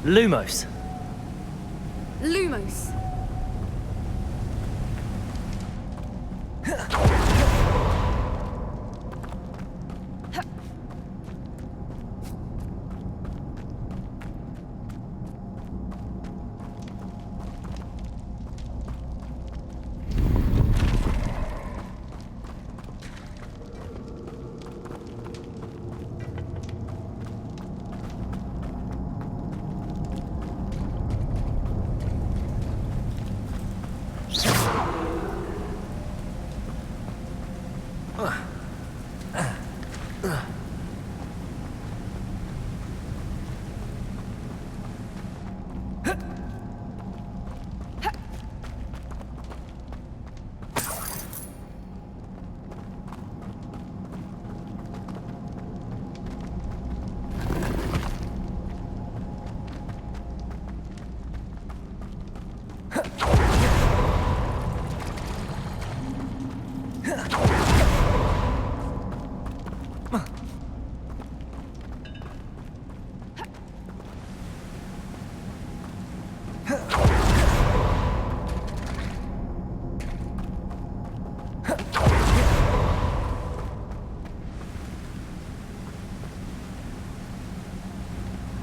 Lumos. Lumos.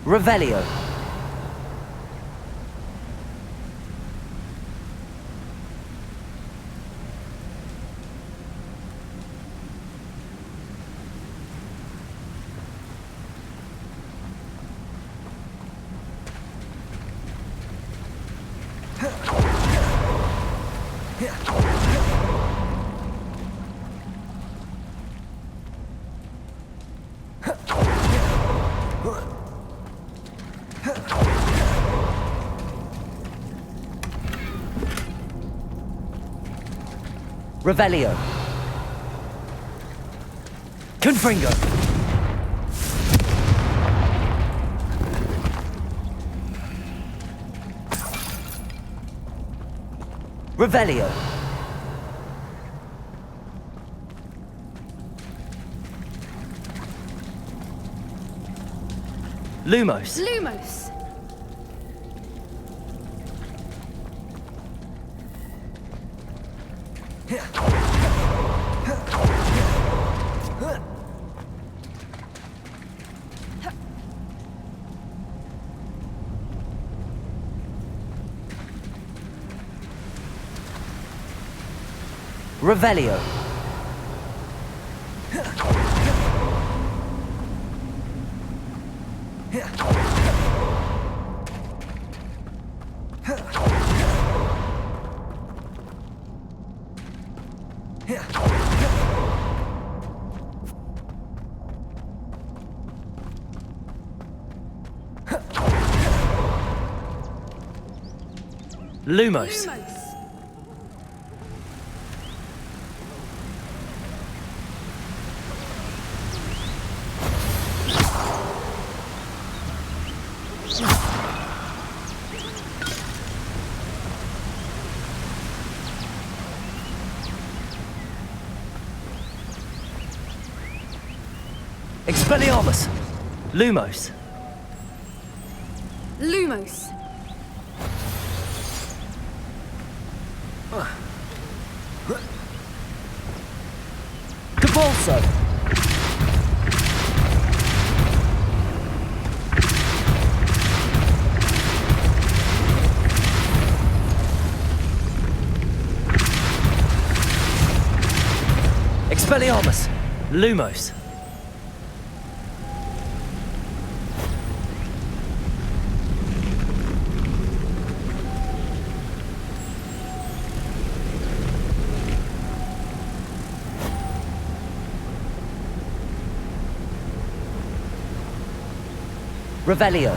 Revelio. Revelio. Confringo. Revelio. Lumos. Lumos. Revelio. Lumos. Expelliarmus. Lumos. Lumos. Cabalso. Expelliarmus. Lumos. Revelio.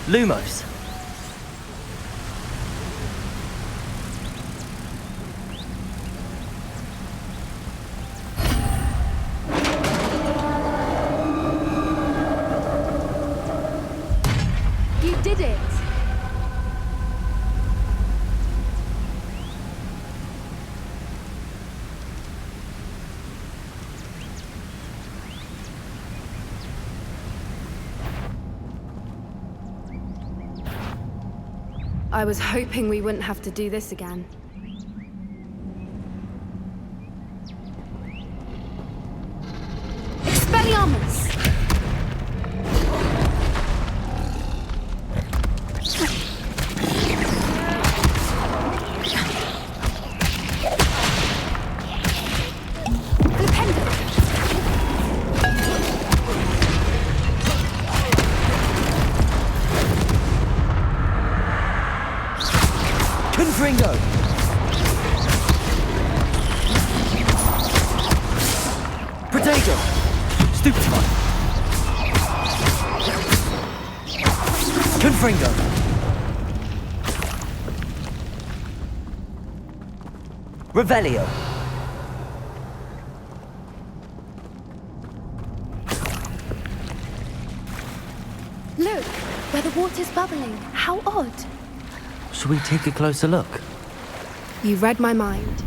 Lumos. You did it! I was hoping we wouldn't have to do this again. Expelliarmus! Confringo. Potato. Stupefy. Confringo. Revelio. Look, where the water's bubbling. How odd. Shall we take a closer look? You read my mind.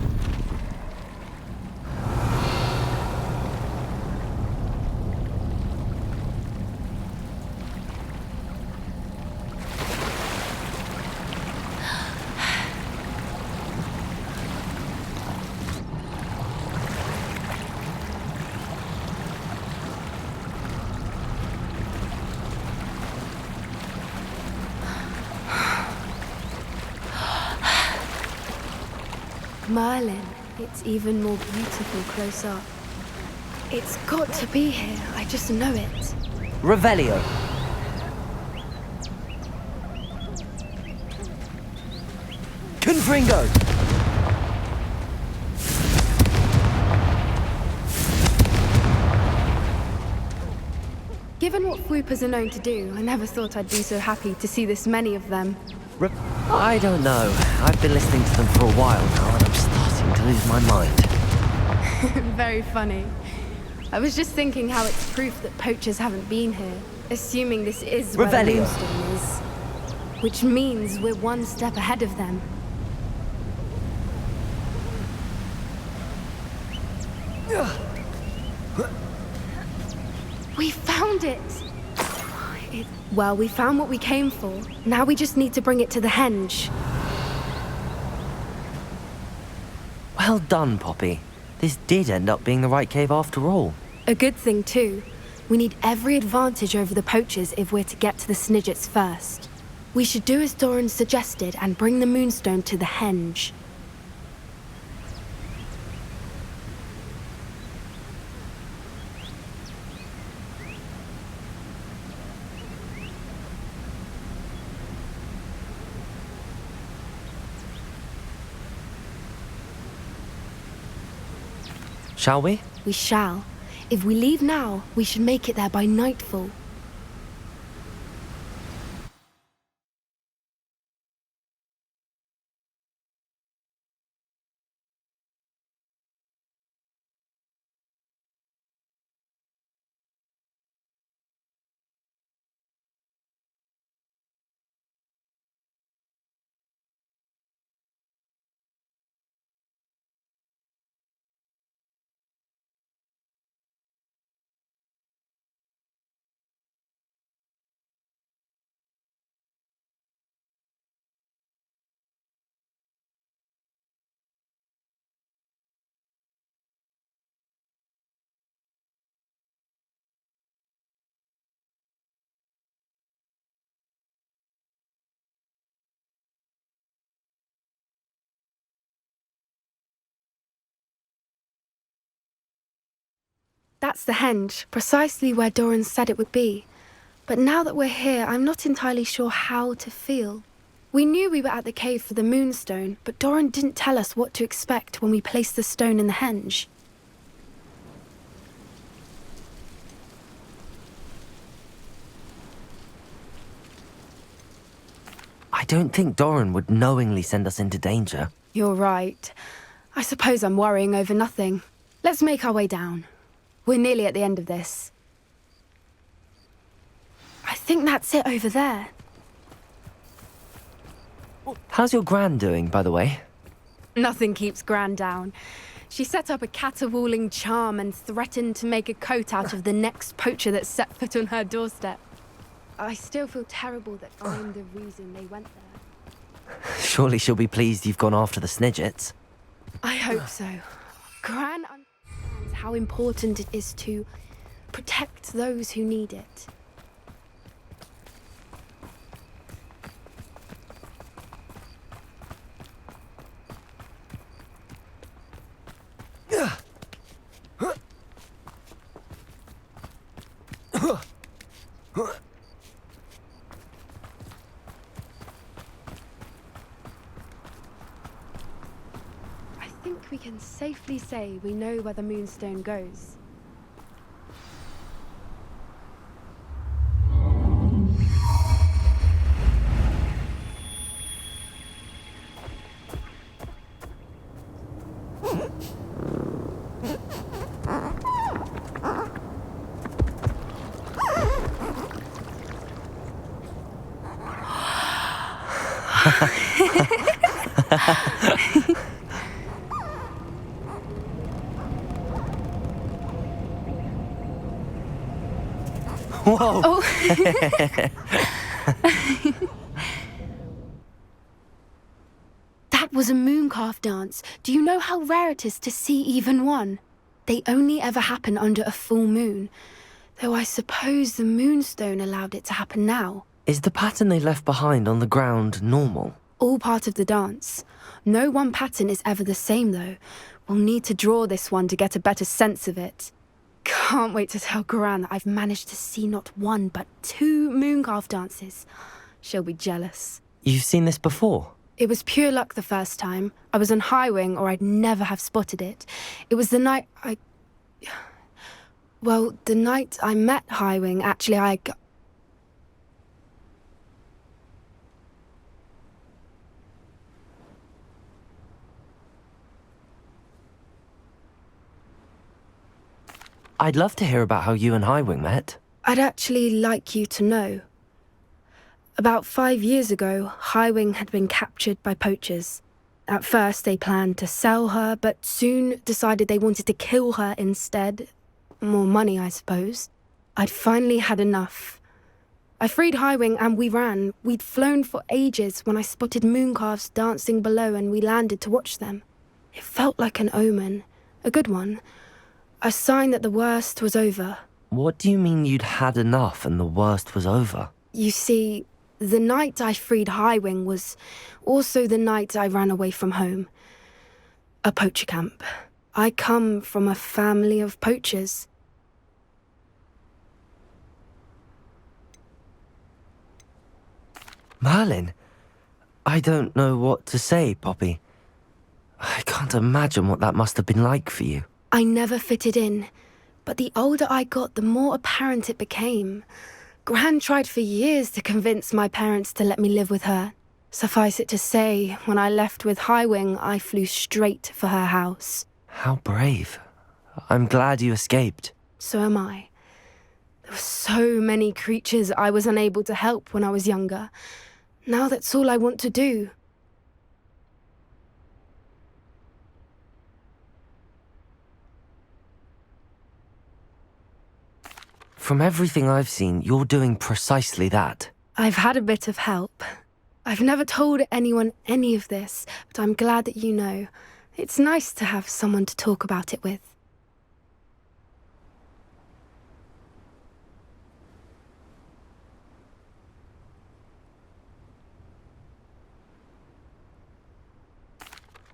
Merlin. It's even more beautiful close up. It's got to be here. I just know it. Revelio. Confringo. Given what Whoopers are known to do, I never thought I'd be so happy to see this many of them. I don't know. I've been listening to them for a while now, and I'm starting to lose my mind. Very funny. I was just thinking how it's proof that poachers haven't been here, assuming this is where the Revelio. moonstone is. Which means we're one step ahead of them. We found it! Well, we found what we came for. Now we just need to bring it to the henge. Well done, Poppy. This did end up being the right cave after all. A good thing, too. We need every advantage over the poachers if we're to get to the Snidgets first. We should do as Doran suggested and bring the moonstone to the henge. Shall we? We shall. If we leave now, we should make it there by nightfall. That's the henge, precisely where Doran said it would be. But now that we're here, I'm not entirely sure how to feel. We knew we were at the cave for the moonstone, but Doran didn't tell us what to expect when we placed the stone in the henge. I don't think Doran would knowingly send us into danger. You're right. I suppose I'm worrying over nothing. Let's make our way down. We're nearly at the end of this. I think that's it over there. How's your gran doing, by the way? Nothing keeps Gran down. She set up a caterwauling charm and threatened to make a coat out of the next poacher that set foot on her doorstep. I still feel terrible that I'm the reason they went there. Surely she'll be pleased you've gone after the Snidgets. I hope so. Gran understands how important it is to protect those who need it. I think we can safely say we know where the moonstone goes. Whoa! Oh. That was a mooncalf dance. Do you know how rare it is to see even one? They only ever happen under a full moon. Though I suppose the moonstone allowed it to happen now. Is the pattern they left behind on the ground normal? All part of the dance. No one pattern is ever the same, though. We'll need to draw this one to get a better sense of it. Can't wait to tell Gran that I've managed to see not one, but 2 mooncalf dances. She'll be jealous. You've seen this before? It was pure luck the first time. I was on Highwing, or I'd never have spotted it. It was the night Well, the night I met Highwing, actually, I'd love to hear about how you and Highwing met. I'd actually like you to know. About 5 years ago, Highwing had been captured by poachers. At first, they planned to sell her, but soon decided they wanted to kill her instead. More money, I suppose. I'd finally had enough. I freed Highwing and we ran. We'd flown for ages when I spotted mooncalves dancing below and we landed to watch them. It felt like an omen, a good one. A sign that the worst was over. What do you mean you'd had enough and the worst was over? You see, the night I freed Highwing was also the night I ran away from home. A poacher camp. I come from a family of poachers. Merlin? I don't know what to say, Poppy. I can't imagine what that must have been like for you. I never fitted in, but the older I got, the more apparent it became. Gran tried for years to convince my parents to let me live with her. Suffice it to say, when I left with Highwing, I flew straight for her house. How brave. I'm glad you escaped. So am I. There were so many creatures I was unable to help when I was younger. Now that's all I want to do. From everything I've seen, you're doing precisely that. I've had a bit of help. I've never told anyone any of this, but I'm glad that you know. It's nice to have someone to talk about it with.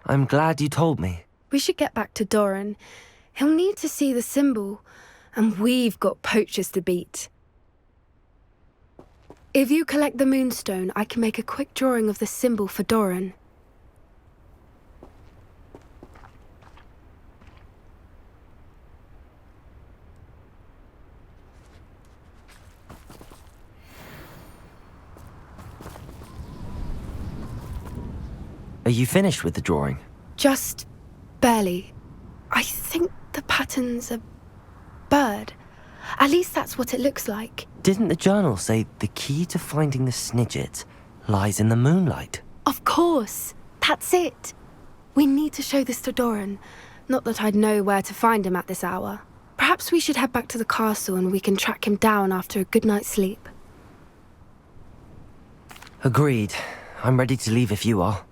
I'm glad you told me. We should get back to Doran. He'll need to see the symbol, and we've got poachers to beat. If you collect the moonstone, I can make a quick drawing of the symbol for Doran. Are you finished with the drawing? Just barely. I think the pattern's a bird. At least that's what it looks like. Didn't the journal say the key to finding the Snidget lies in the moonlight? Of course. That's it. We need to show this to Doran. Not that I'd know where to find him at this hour. Perhaps we should head back to the castle and we can track him down after a good night's sleep. Agreed. I'm ready to leave if you are.